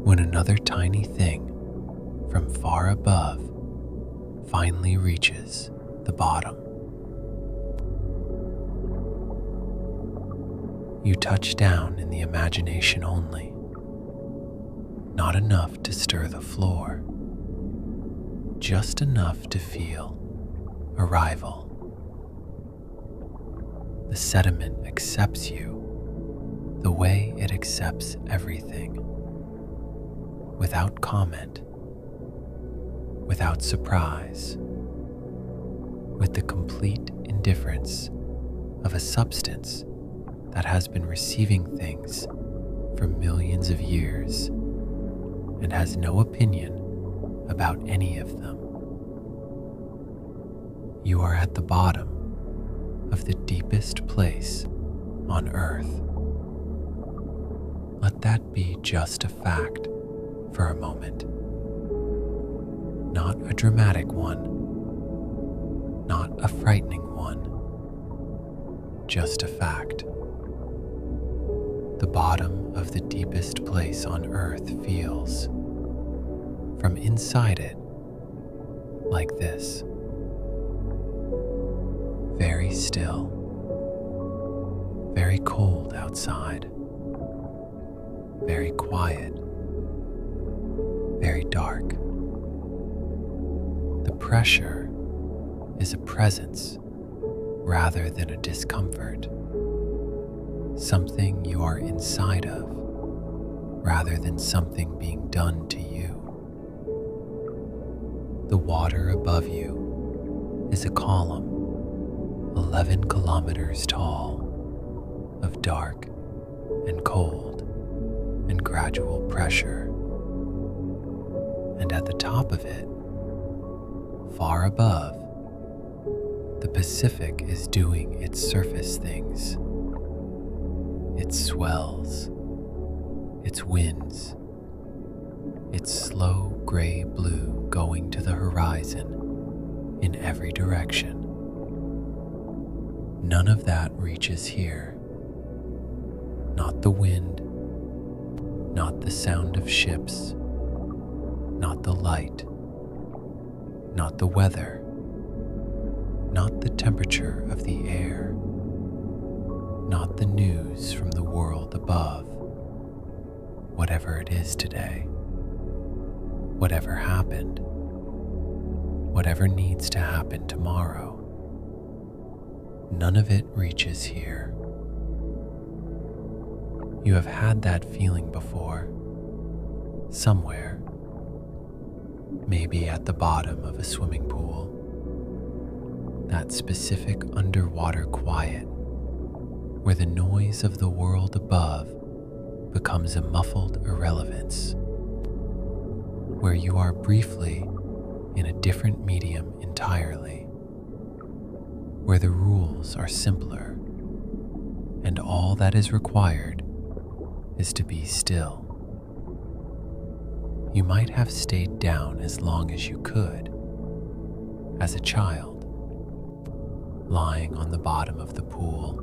A: when another tiny thing from far above finally reaches the bottom. You touch down in the imagination only. Not enough to stir the floor, just enough to feel arrival. The sediment accepts you the way it accepts everything, without comment, without surprise, with the complete indifference of a substance that has been receiving things for millions of years and has no opinion about any of them. You are at the bottom of the deepest place on earth. Let that be just a fact for a moment. Not a dramatic one, not a frightening one, just a fact. The bottom of the deepest place on earth feels, from inside it, like this. Very still, very cold outside, very quiet, very dark. The pressure is a presence rather than a discomfort, something you are inside of rather than something being done to you. The water above you is a column 11 kilometers tall of dark and cold and gradual pressure. And at the top of it, far above, the Pacific is doing its surface things. Its swells, its winds, its slow gray blue going to the horizon in every direction. None of that reaches here. Not the wind, not the sound of ships, not the light, not the weather, not the temperature of the air, not the news from the world above. Whatever it is today, whatever happened, whatever needs to happen tomorrow, none of it reaches here. You have had that feeling before, somewhere, maybe at the bottom of a swimming pool, that specific underwater quiet where the noise of the world above becomes a muffled irrelevance, where you are briefly in a different medium entirely, where the rules are simpler and all that is required is to be still. You might have stayed down as long as you could, as a child, lying on the bottom of the pool,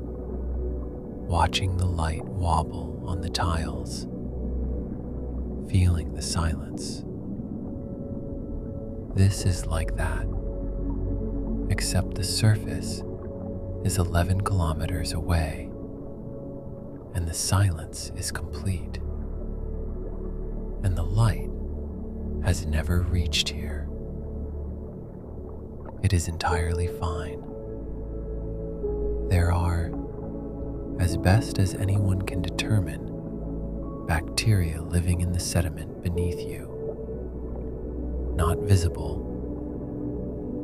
A: watching the light wobble on the tiles, feeling the silence. This is like that, except the surface is 11 kilometers away, and the silence is complete, and the light has never reached here. It is entirely fine. There are, as best as anyone can determine, bacteria living in the sediment beneath you, not visible,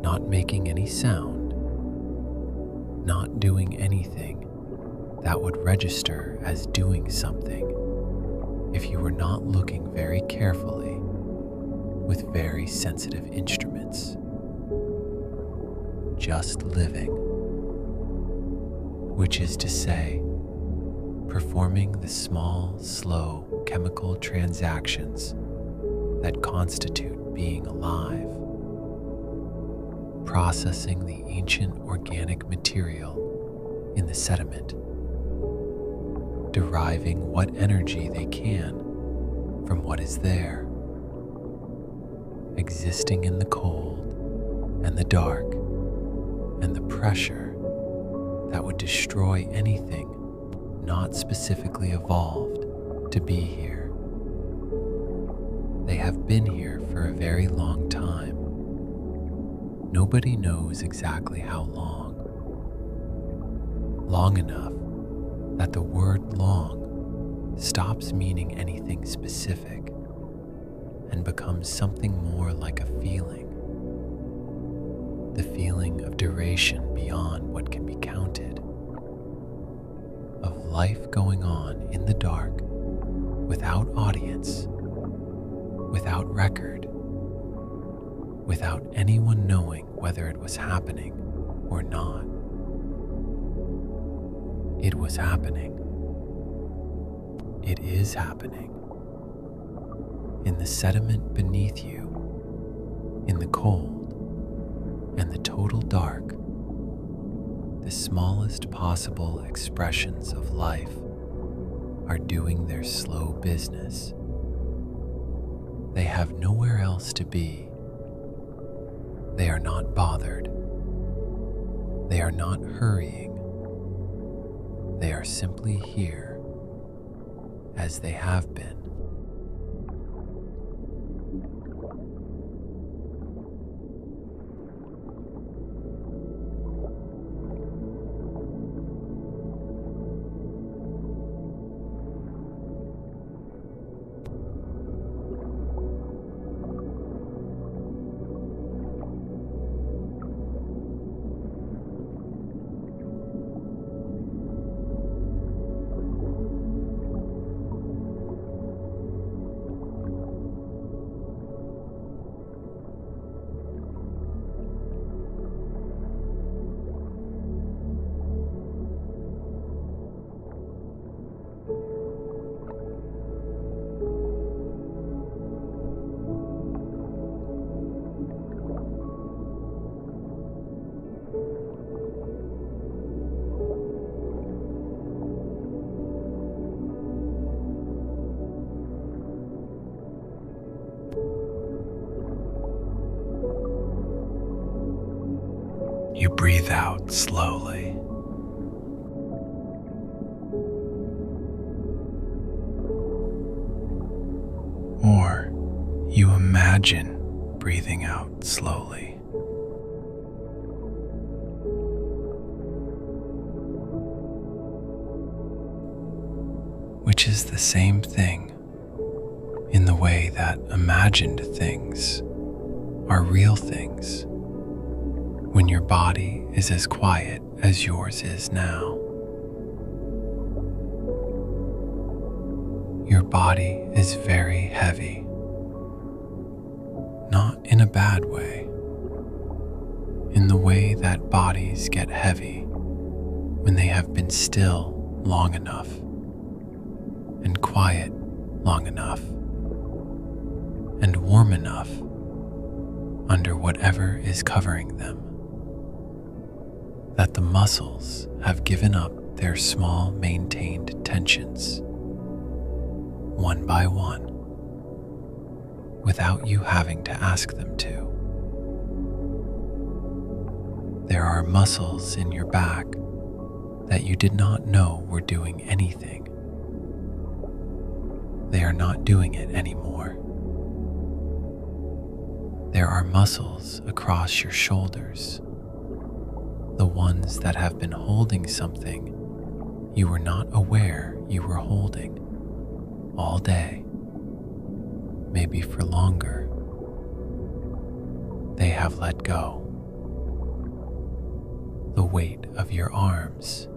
A: not making any sound, not doing anything that would register as doing something if you were not looking very carefully with very sensitive instruments. Just living, which is to say, performing the small, slow chemical transactions that constitute being alive, processing the ancient organic material in the sediment, deriving what energy they can from what is there, existing in the cold and the dark and the pressure that would destroy anything not specifically evolved to be here. They have been here for a very long time. Nobody knows exactly how long. Long enough that the word long stops meaning anything specific and becomes something more like a feeling. The feeling of duration beyond what can be counted. Of life going on in the dark, without audience, without record, without anyone knowing whether it was happening or not. It was happening. It is happening. In the sediment beneath you, in the cold and the total dark, the smallest possible expressions of life are doing their slow business. They have nowhere else to be. They are not bothered. They are not hurrying. They are simply here, as they have been. You breathe out slowly. Or you imagine breathing out slowly. Which is the same thing in the way that imagined things are real things. When your body is as quiet as yours is now. Your body is very heavy. Not in a bad way. In the way that bodies get heavy when they have been still long enough and quiet long enough and warm enough under whatever is covering them, that the muscles have given up their small maintained tensions, one by one, without you having to ask them to. There are muscles in your back that you did not know were doing anything. They are not doing it anymore. There are muscles across your shoulders, the ones that have been holding something you were not aware you were holding all day, maybe for longer. They have let go. The weight of your arms,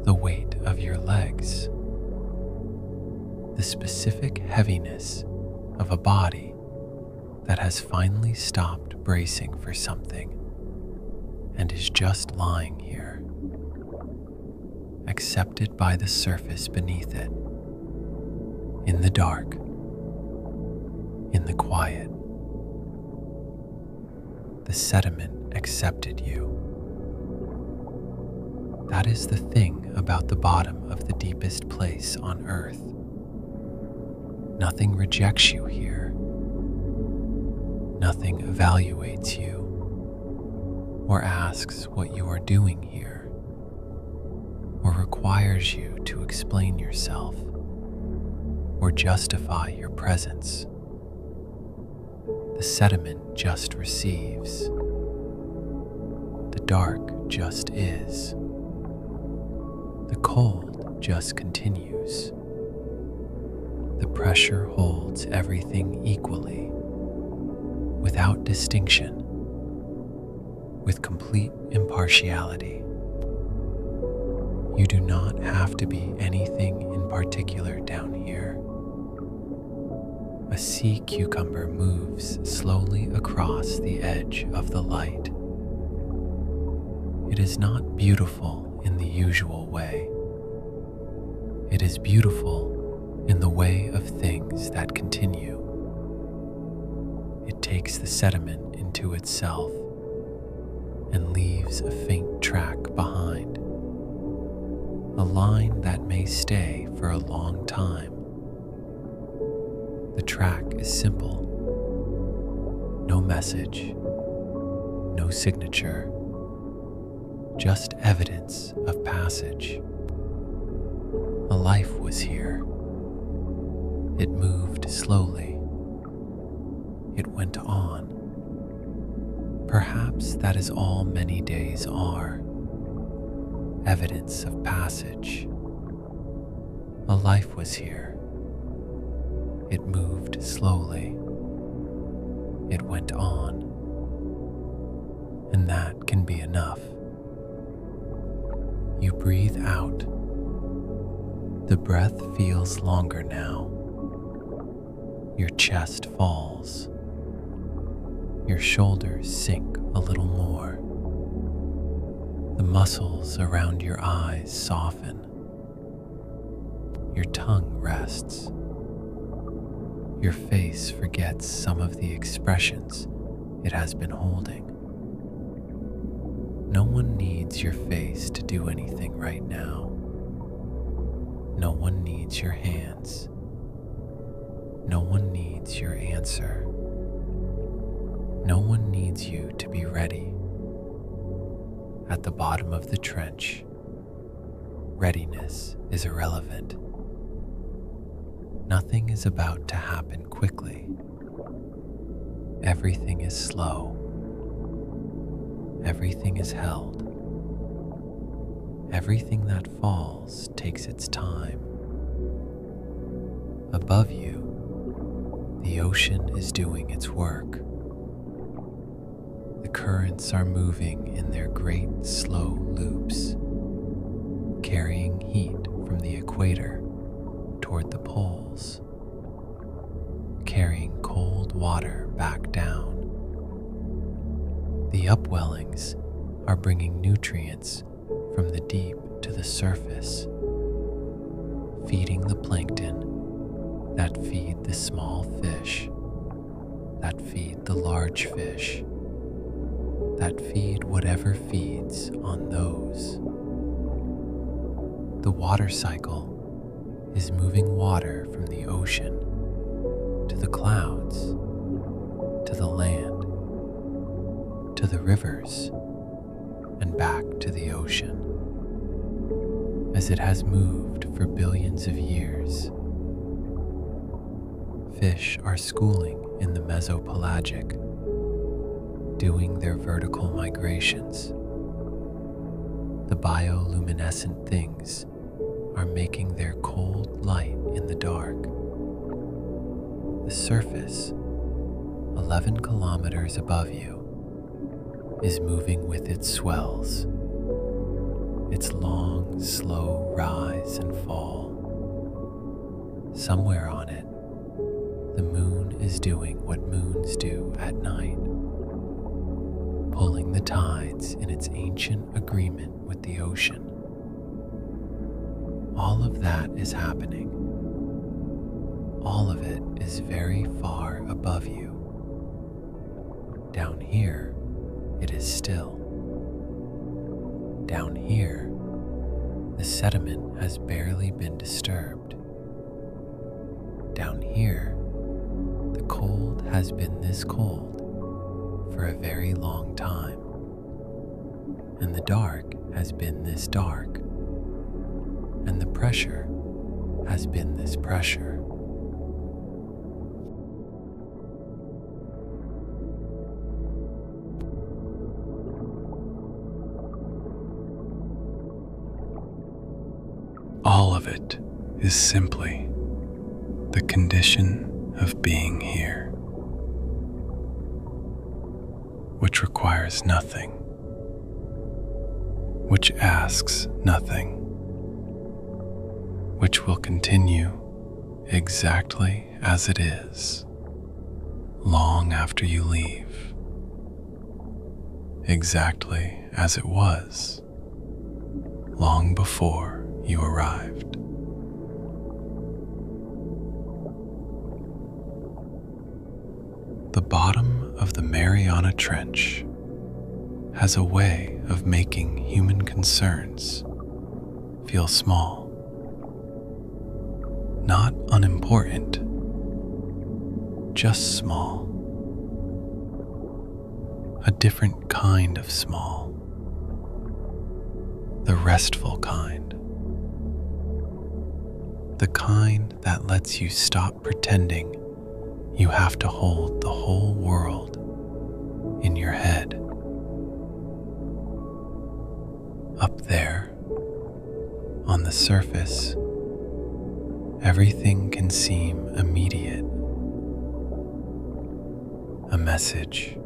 A: the weight of your legs, the specific heaviness of a body that has finally stopped bracing for something and is just lying here, accepted by the surface beneath it, in the dark, in the quiet. The sediment accepted you. That is the thing about the bottom of the deepest place on earth. Nothing rejects you here. Nothing evaluates you or asks what you are doing here or requires you to explain yourself. or justify your presence. The sediment just receives. The dark just is. The cold just continues. The pressure holds everything equally, without distinction, with complete impartiality. You do not have to be anything in particular down here. A sea cucumber moves slowly across the edge of the light. It is not beautiful in the usual way. It is beautiful in the way of things that continue. It takes the sediment into itself and leaves a faint track behind, a line that may stay for a long time. The track is simple. No message, no signature, just evidence of passage. A life was here. It moved slowly. It went on. Perhaps that is all many days are. Evidence of passage. A life was here. It moved slowly. It went on. And that can be enough. You breathe out. The breath feels longer now. Your chest falls. Your shoulders sink a little more. The muscles around your eyes soften. Your tongue rests. Your face forgets some of the expressions it has been holding. No one needs your face to do anything right now. No one needs your hands. No one needs your answer. No one needs you to be ready. At the bottom of the trench, readiness is irrelevant. Nothing is about to happen quickly. Everything is slow. Everything is held. Everything that falls takes its time. Above you, the ocean is doing its work. The currents are moving in their great slow loops, carrying heat from the equator toward the poles, carrying cold water back down. The upwellings are bringing nutrients from the deep to the surface, feeding the plankton that feed the small fish, that feed the large fish, that feed whatever feeds on those. The water cycle is moving water from the ocean to the clouds, to the land, to the rivers, and back to the ocean. As it has moved for billions of years, fish are schooling in the mesopelagic, doing their vertical migrations. The bioluminescent things are making their cold light in the dark. The surface, 11 kilometers above you, is moving with its swells, its long, slow rise and fall. Somewhere on it, the moon is doing what moons do at night, pulling the tides in its ancient agreement with the ocean. All of that is happening. All of it is very far above you. Down here, it is still. Down here, the sediment has barely been disturbed. Down here, the cold has been this cold for a very long time, and the dark has been this dark, and the pressure has been this pressure. of it is simply the condition of being here, which requires nothing, which asks nothing, which will continue exactly as it is long after you leave, exactly as it was long before you arrived. The bottom of the Mariana Trench has a way of making human concerns feel small, not unimportant, just small, a different kind of small, the restful kind, the kind that lets you stop pretending you have to hold the whole world in your head. Up there, on the surface, everything can seem immediate. A message,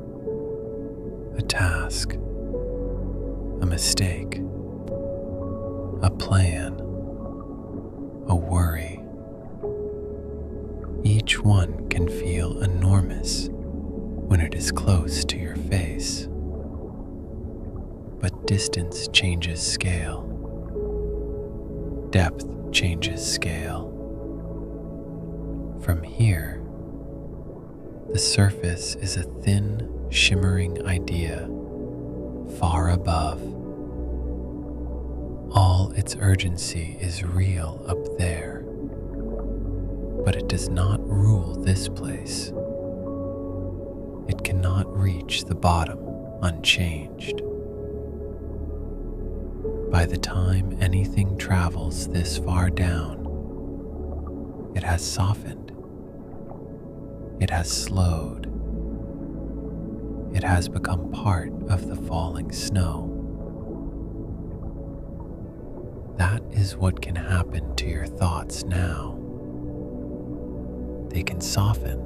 A: a task, a mistake, a plan, a worry. Each one can feel enormous when it is close to your face. But distance changes scale. Depth changes scale. From here, the surface is a thin, shimmering idea far above. All its urgency is real up there, but it does not rule this place. It cannot reach the bottom unchanged. By the time anything travels this far down, it has softened. It has slowed. It has become part of the falling snow. That is what can happen to your thoughts now. They can soften.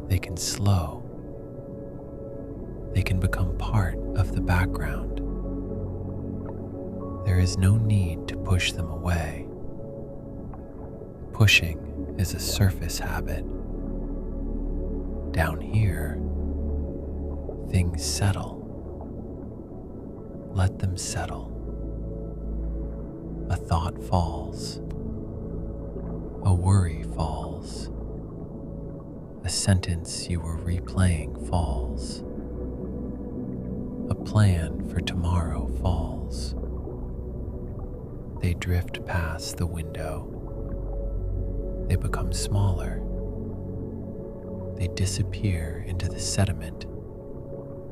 A: They can slow. They can become part of the background. There is no need to push them away. Pushing is a surface habit. Down here, things settle. Let them settle. A thought falls. A worry falls. A sentence you were replaying falls. A plan for tomorrow falls. They drift past the window. They become smaller. They disappear into the sediment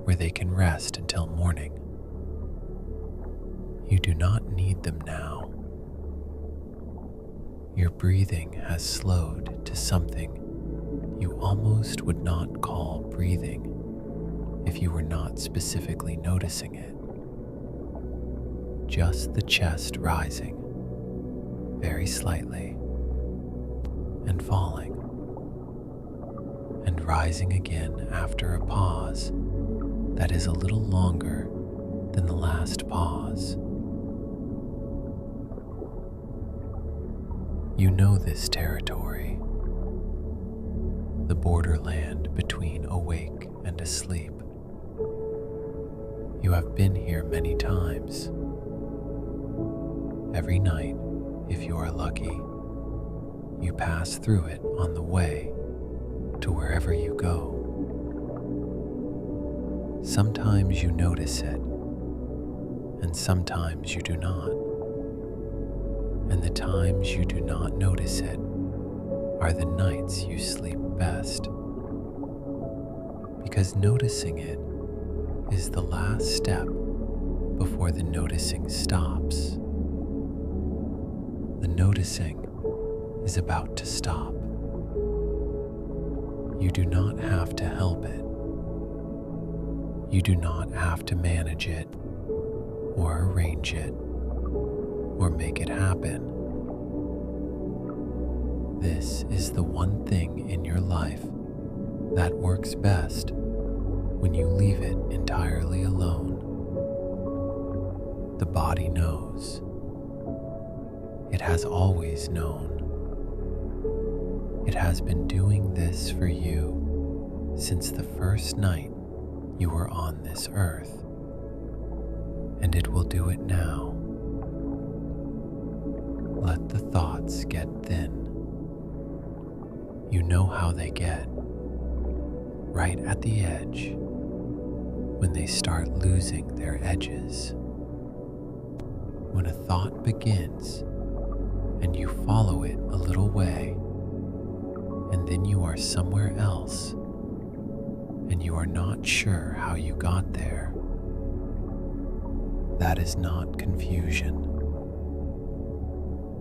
A: where they can rest until morning. You do not need them now. Your breathing has slowed to something you almost would not call breathing if you were not specifically noticing it. Just the chest rising, very slightly, and falling, and rising again after a pause that is a little longer than the last pause. You know this territory, the borderland between awake and asleep. You have been here many times. Every night, if you are lucky, you pass through it on the way to wherever you go. Sometimes you notice it, and sometimes you do not. And the times you do not notice it are the nights you sleep best. Because noticing it is the last step before the noticing stops. The noticing is about to stop. You do not have to help it. You do not have to manage it or arrange it. or make it happen. This is the one thing in your life that works best when you leave it entirely alone. The body knows. It has always known. It has been doing this for you since the first night you were on this earth, and it will do it now. Let the thoughts get thin. You know how they get, right at the edge, when they start losing their edges. When a thought begins and you follow it a little way, and then you are somewhere else, and you are not sure how you got there. That is not confusion.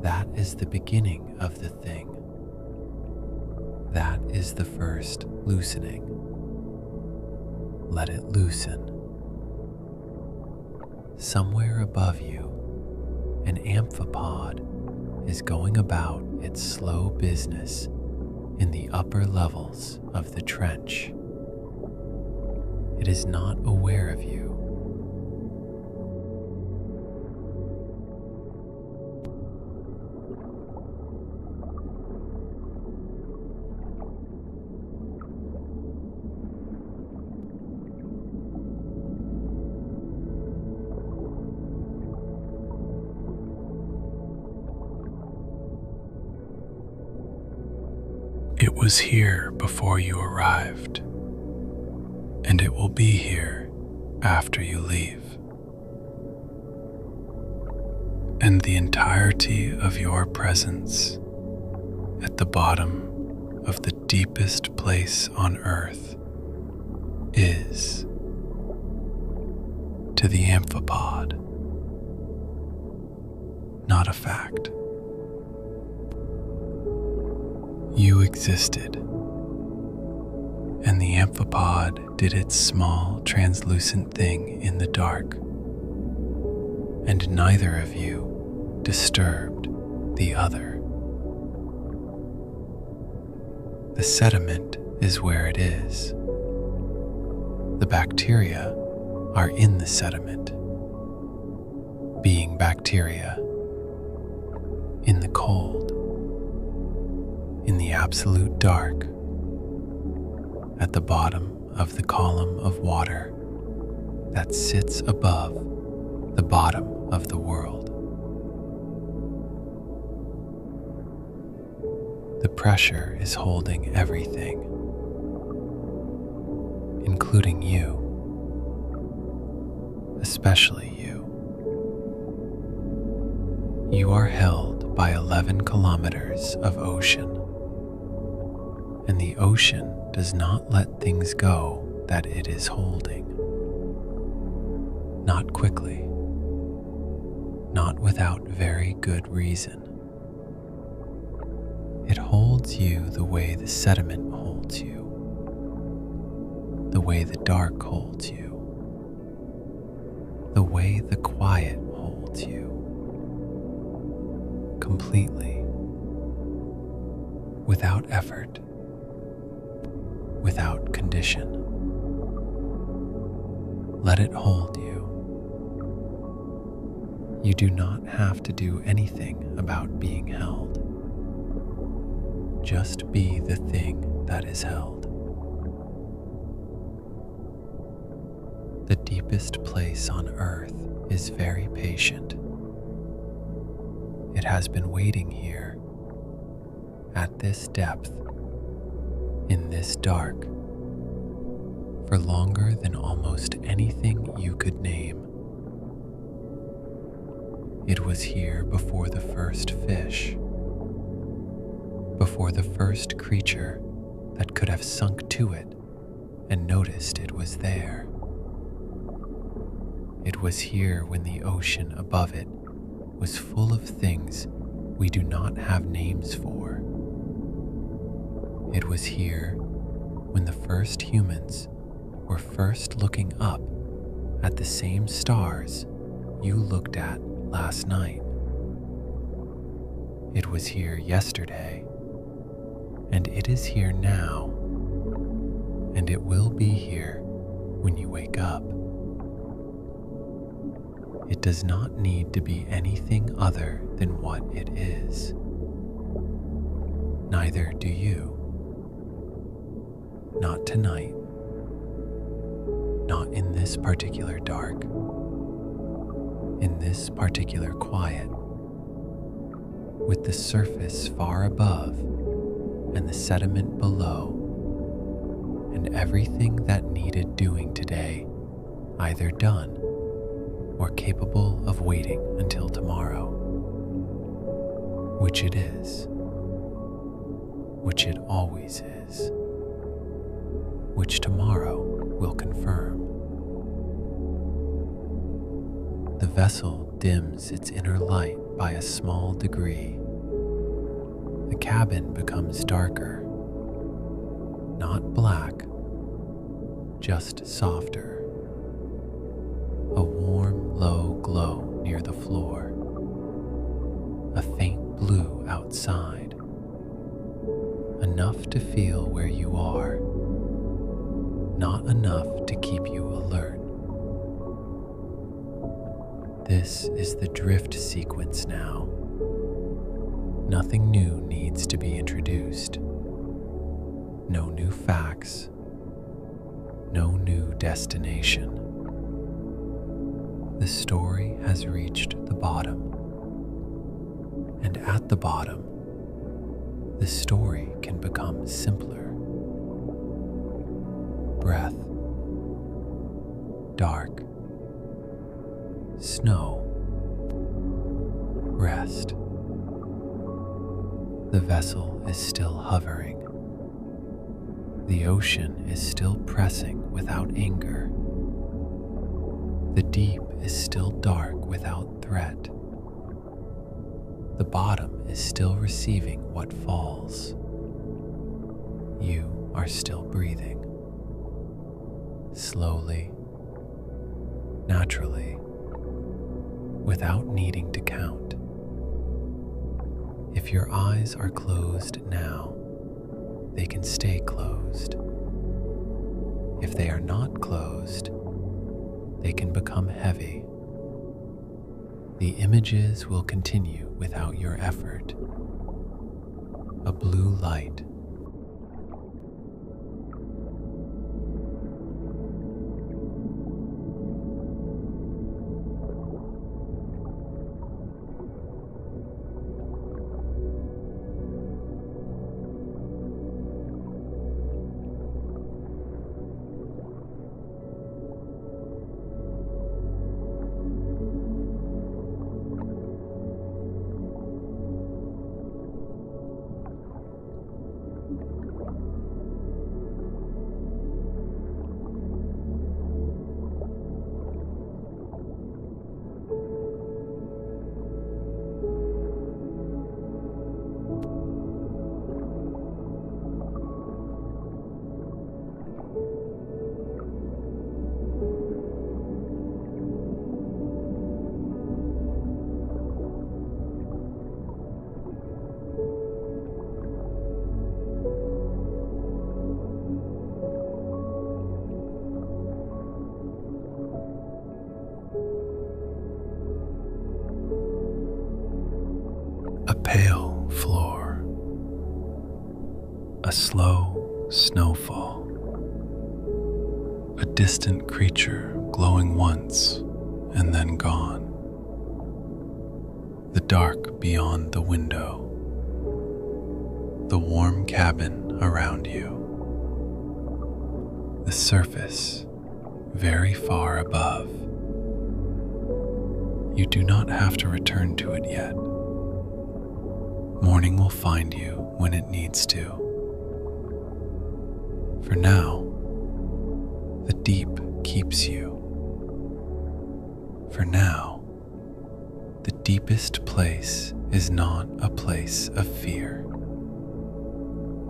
A: That is the beginning of the thing. That is the first loosening. Let it loosen. Somewhere above you, an amphipod is going about its slow business in the upper levels of the trench. It is not aware of you.
B: It was here before you arrived, and it will be here after you leave. And the entirety of your presence at the bottom of the deepest place on earth is to the amphipod not a fact. You existed, and the amphipod did its small, translucent thing in the dark, and neither of you disturbed the other. The sediment is where it is. The bacteria are in the sediment, being bacteria, in the cold, in the absolute dark, at the bottom of the column of water that sits above the bottom of the world. The pressure is holding everything, including you, especially you. You are held by 11 kilometers of ocean, and the ocean does not let things go that it is holding. Not quickly, not without very good reason. It holds you the way the sediment holds you, the way the dark holds you, the way the quiet holds you, completely, without effort, without condition. Let it hold you. You do not have to do anything about being held. Just be the thing that is held. The deepest place on earth is very patient. It has been waiting here, at this depth, in this dark, for longer than almost anything you could name. It was here before the first fish, before the first creature that could have sunk to it and noticed it was there. It was here when the ocean above it was full of things we do not have names for. It was here when the first humans were first looking up at the same stars you looked at last night. It was here yesterday, and it is here now, and it will be here when you wake up. It does not need to be anything other than what it is. Neither do you. Not tonight. Not in this particular dark. In this particular quiet. With the surface far above and the sediment below, and everything that needed doing today either done or capable of waiting until tomorrow, which it is, which it always is, which tomorrow will confirm. The vessel dims its inner light by a small degree. The cabin becomes darker, not black, just softer. A warm, low glow near the floor. A faint blue outside. Enough to feel where you are. Not enough to keep you alert. This is the drift sequence now. Nothing new needs to be introduced. No new facts. No new destination. The story has reached the bottom. And at the bottom, the story can become simpler. Breath. Dark. Snow. Rest. The vessel is still hovering. The ocean is still pressing without anger. The deep is still dark without threat. The bottom is still receiving what falls. You are still breathing. Slowly, naturally, without needing to count. If your eyes are closed now, they can stay closed. If they are not closed, they can become heavy. The images will continue without your effort. A blue light. A pale floor. A slow snowfall. A distant creature glowing once and then gone. The dark beyond the window. The warm cabin around you. The surface very far above. You do not have to return to it yet. Morning will find you when it needs to. For now, the deep keeps you. For now, the deepest place is not a place of fear.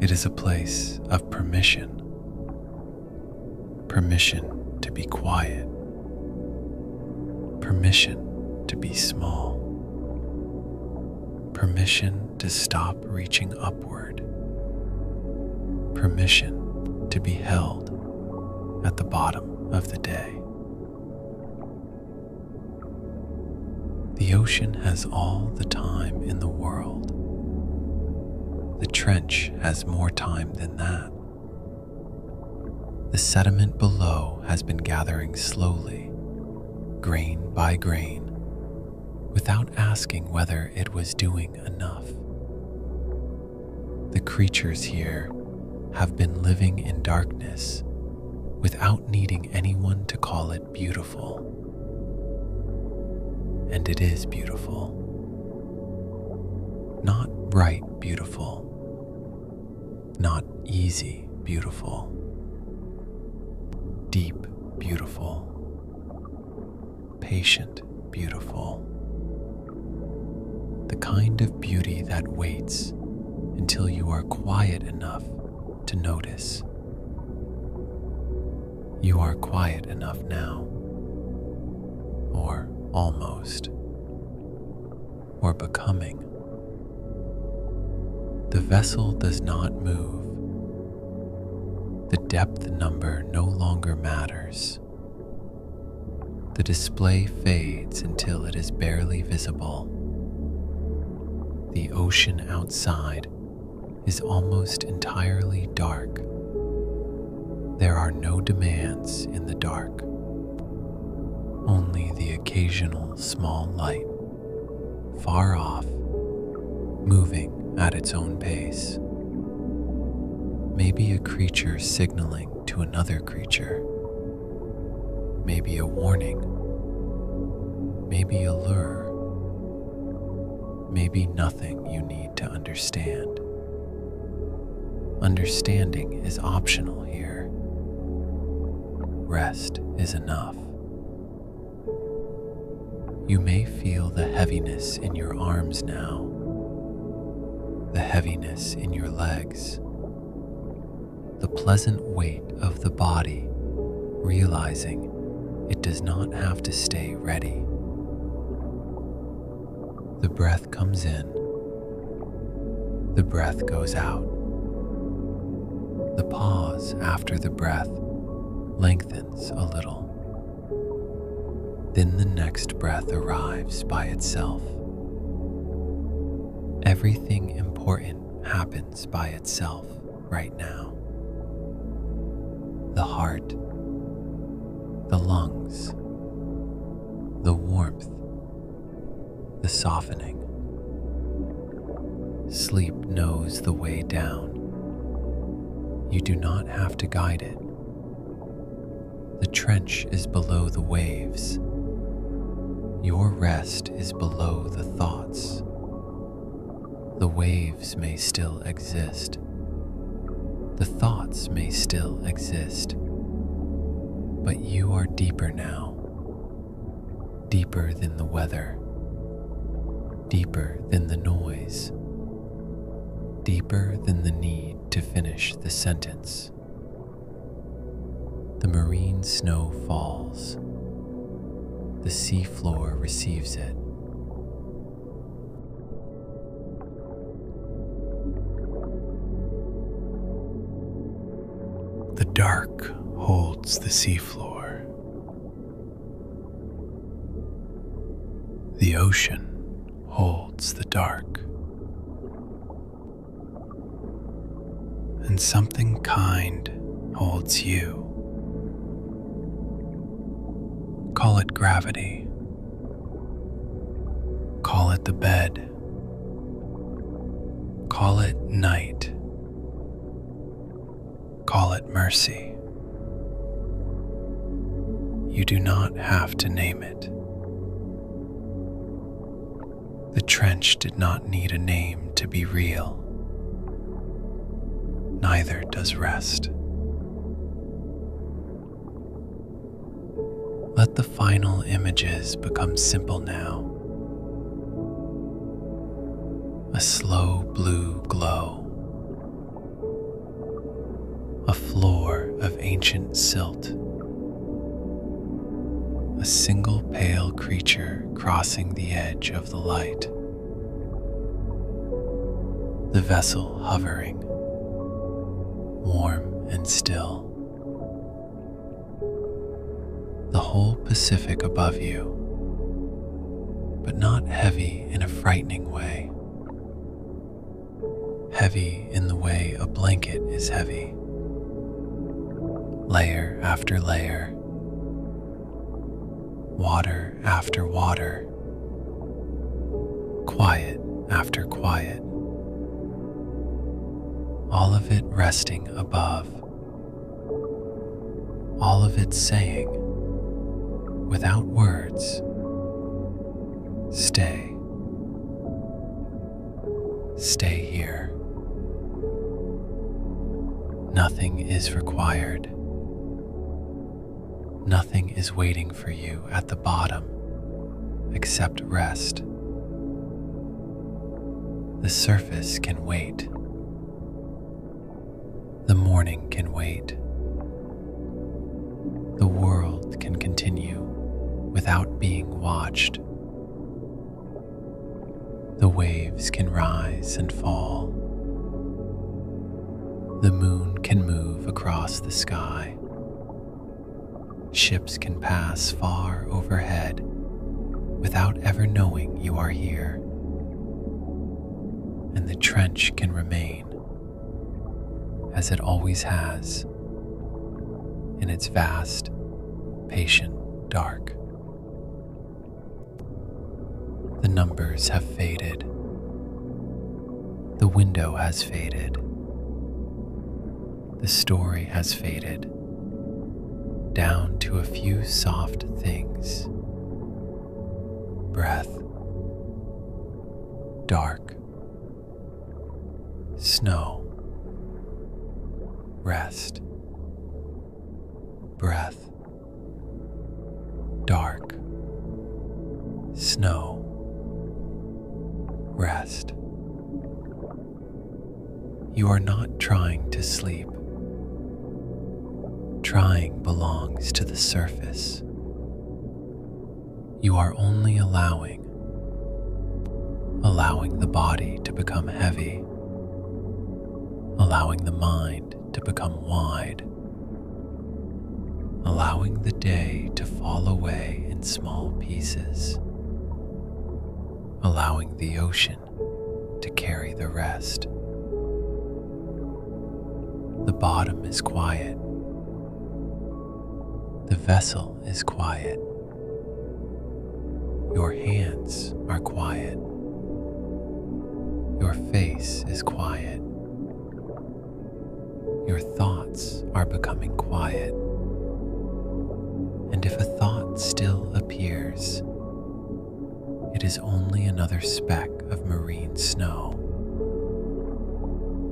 B: It is a place of permission. Permission to be quiet. Permission to be small.
A: permission to stop reaching upward, permission to be held at the bottom of the day. The ocean has all the time in the world. The trench has more time than that. The sediment below has been gathering slowly, grain by grain, without asking whether it was doing enough. The creatures here have been living in darkness without needing anyone to call it beautiful. And it is beautiful. Not bright beautiful, not easy beautiful, deep beautiful, patient beautiful. The kind of beauty that waits until you are quiet enough to notice. You are quiet enough now, or almost, or becoming. The vessel does not move. The depth number no longer matters. The display fades until it is barely visible. The ocean outside is almost entirely dark. There are no demands in the dark, only the occasional small light, far off, moving at its own pace. Maybe a creature signaling to another creature. Maybe a warning. Maybe a lure. Maybe nothing you need to understand. Understanding is optional here. Rest is enough. You may feel the heaviness in your arms now, the heaviness in your legs, the pleasant weight of the body, realizing it does not have to stay ready. The breath comes in, the breath goes out. The pause after the breath lengthens a little. Then the next breath arrives by itself. Everything important happens by itself right now. The heart, the lungs, the warmth, the softening. Sleep knows the way down. You do not have to guide it. The trench is below the waves. Your rest is below the thoughts. The waves may still exist. The thoughts may still exist. But you are deeper now. Deeper than the weather. Deeper than the noise. Deeper than the need to finish the sentence. The marine snow falls. The sea floor receives it. The dark holds the seafloor. The ocean holds the dark. And something kind holds you. Call it gravity. Call it the bed. Call it night. Call it mercy. You do not have to name it. The trench did not need a name to be real. Neither does rest. Let the final images become simple now. A slow blue glow. A floor of ancient silt. A single pale creature crossing the edge of the light. the vessel hovering, warm and still. The whole Pacific above you, but not heavy in a frightening way. Heavy in the way a blanket is heavy. Layer after layer, water after water, quiet after quiet, all of it resting above, all of it saying, without words, stay. Stay here. Nothing is required. Nothing is waiting for you at the bottom except rest. The surface can wait. The morning can wait. The world can continue without being watched. The waves can rise and fall. The moon can move across the sky. Ships can pass far overhead without ever knowing you are here. And the trench can remain, as it always has, in its vast, patient dark. The numbers have faded. The window has faded. The story has faded, down to a few soft things. Breath, dark, snow, rest, breath, dark, snow, rest. You are not trying to sleep. Trying belongs to the surface. You are only allowing the body to become heavy, allowing the mind to become wide, allowing the day to fall away in small pieces, allowing the ocean to carry the rest. The bottom is quiet. The vessel is quiet. Your hands are quiet. Your face is quiet. Your thoughts are becoming quiet. And if a thought still appears, it is only another speck of marine snow.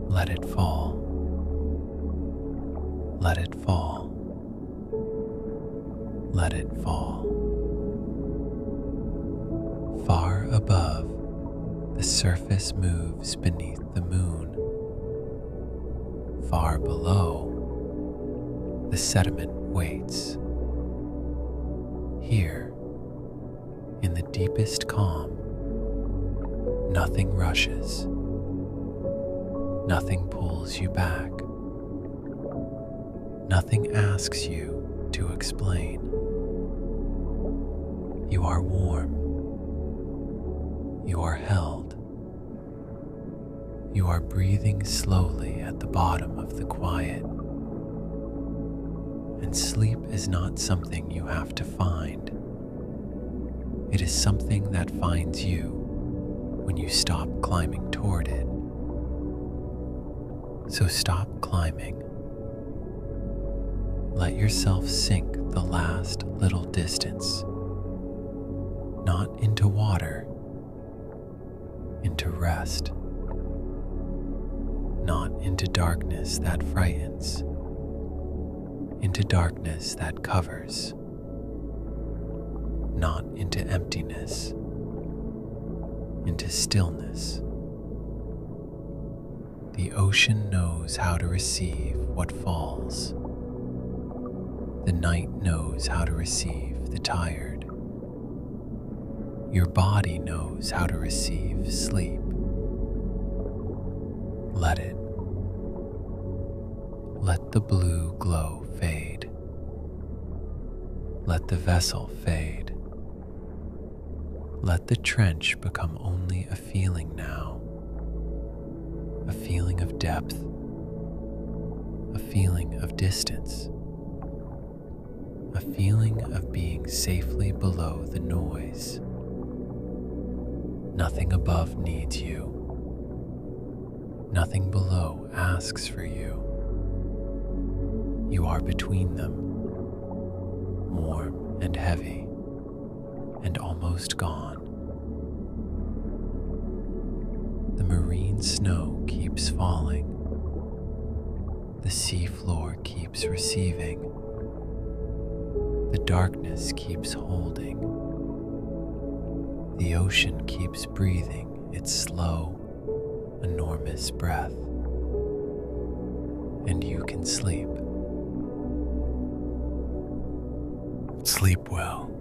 A: Let it fall. Let it fall. Let it fall. Far above, the surface moves beneath the moon. Far below, the sediment waits. Here, in the deepest calm, nothing rushes. Nothing pulls you back. Nothing asks you to explain. You are warm. You are held. You are breathing slowly at the bottom of the quiet. And sleep is not something you have to find. It is something that finds you when you stop climbing toward it. So stop climbing. Let yourself sink the last little distance, not into water, into rest, not into darkness that frightens, into darkness that covers, not into emptiness, into stillness. The ocean knows how to receive what falls. The night knows how to receive the tired. Your body knows how to receive sleep.
B: Let it. Let the blue glow fade. Let the vessel fade. Let the trench become only a feeling now. A feeling of depth. A feeling of distance. A feeling of being safely below the noise. Nothing above needs you. Nothing below asks for you. You are between them, warm and heavy, and almost gone. The marine snow keeps falling. The sea floor keeps receiving. The darkness keeps holding. The ocean keeps breathing its slow, enormous breath. And you can sleep. Sleep well.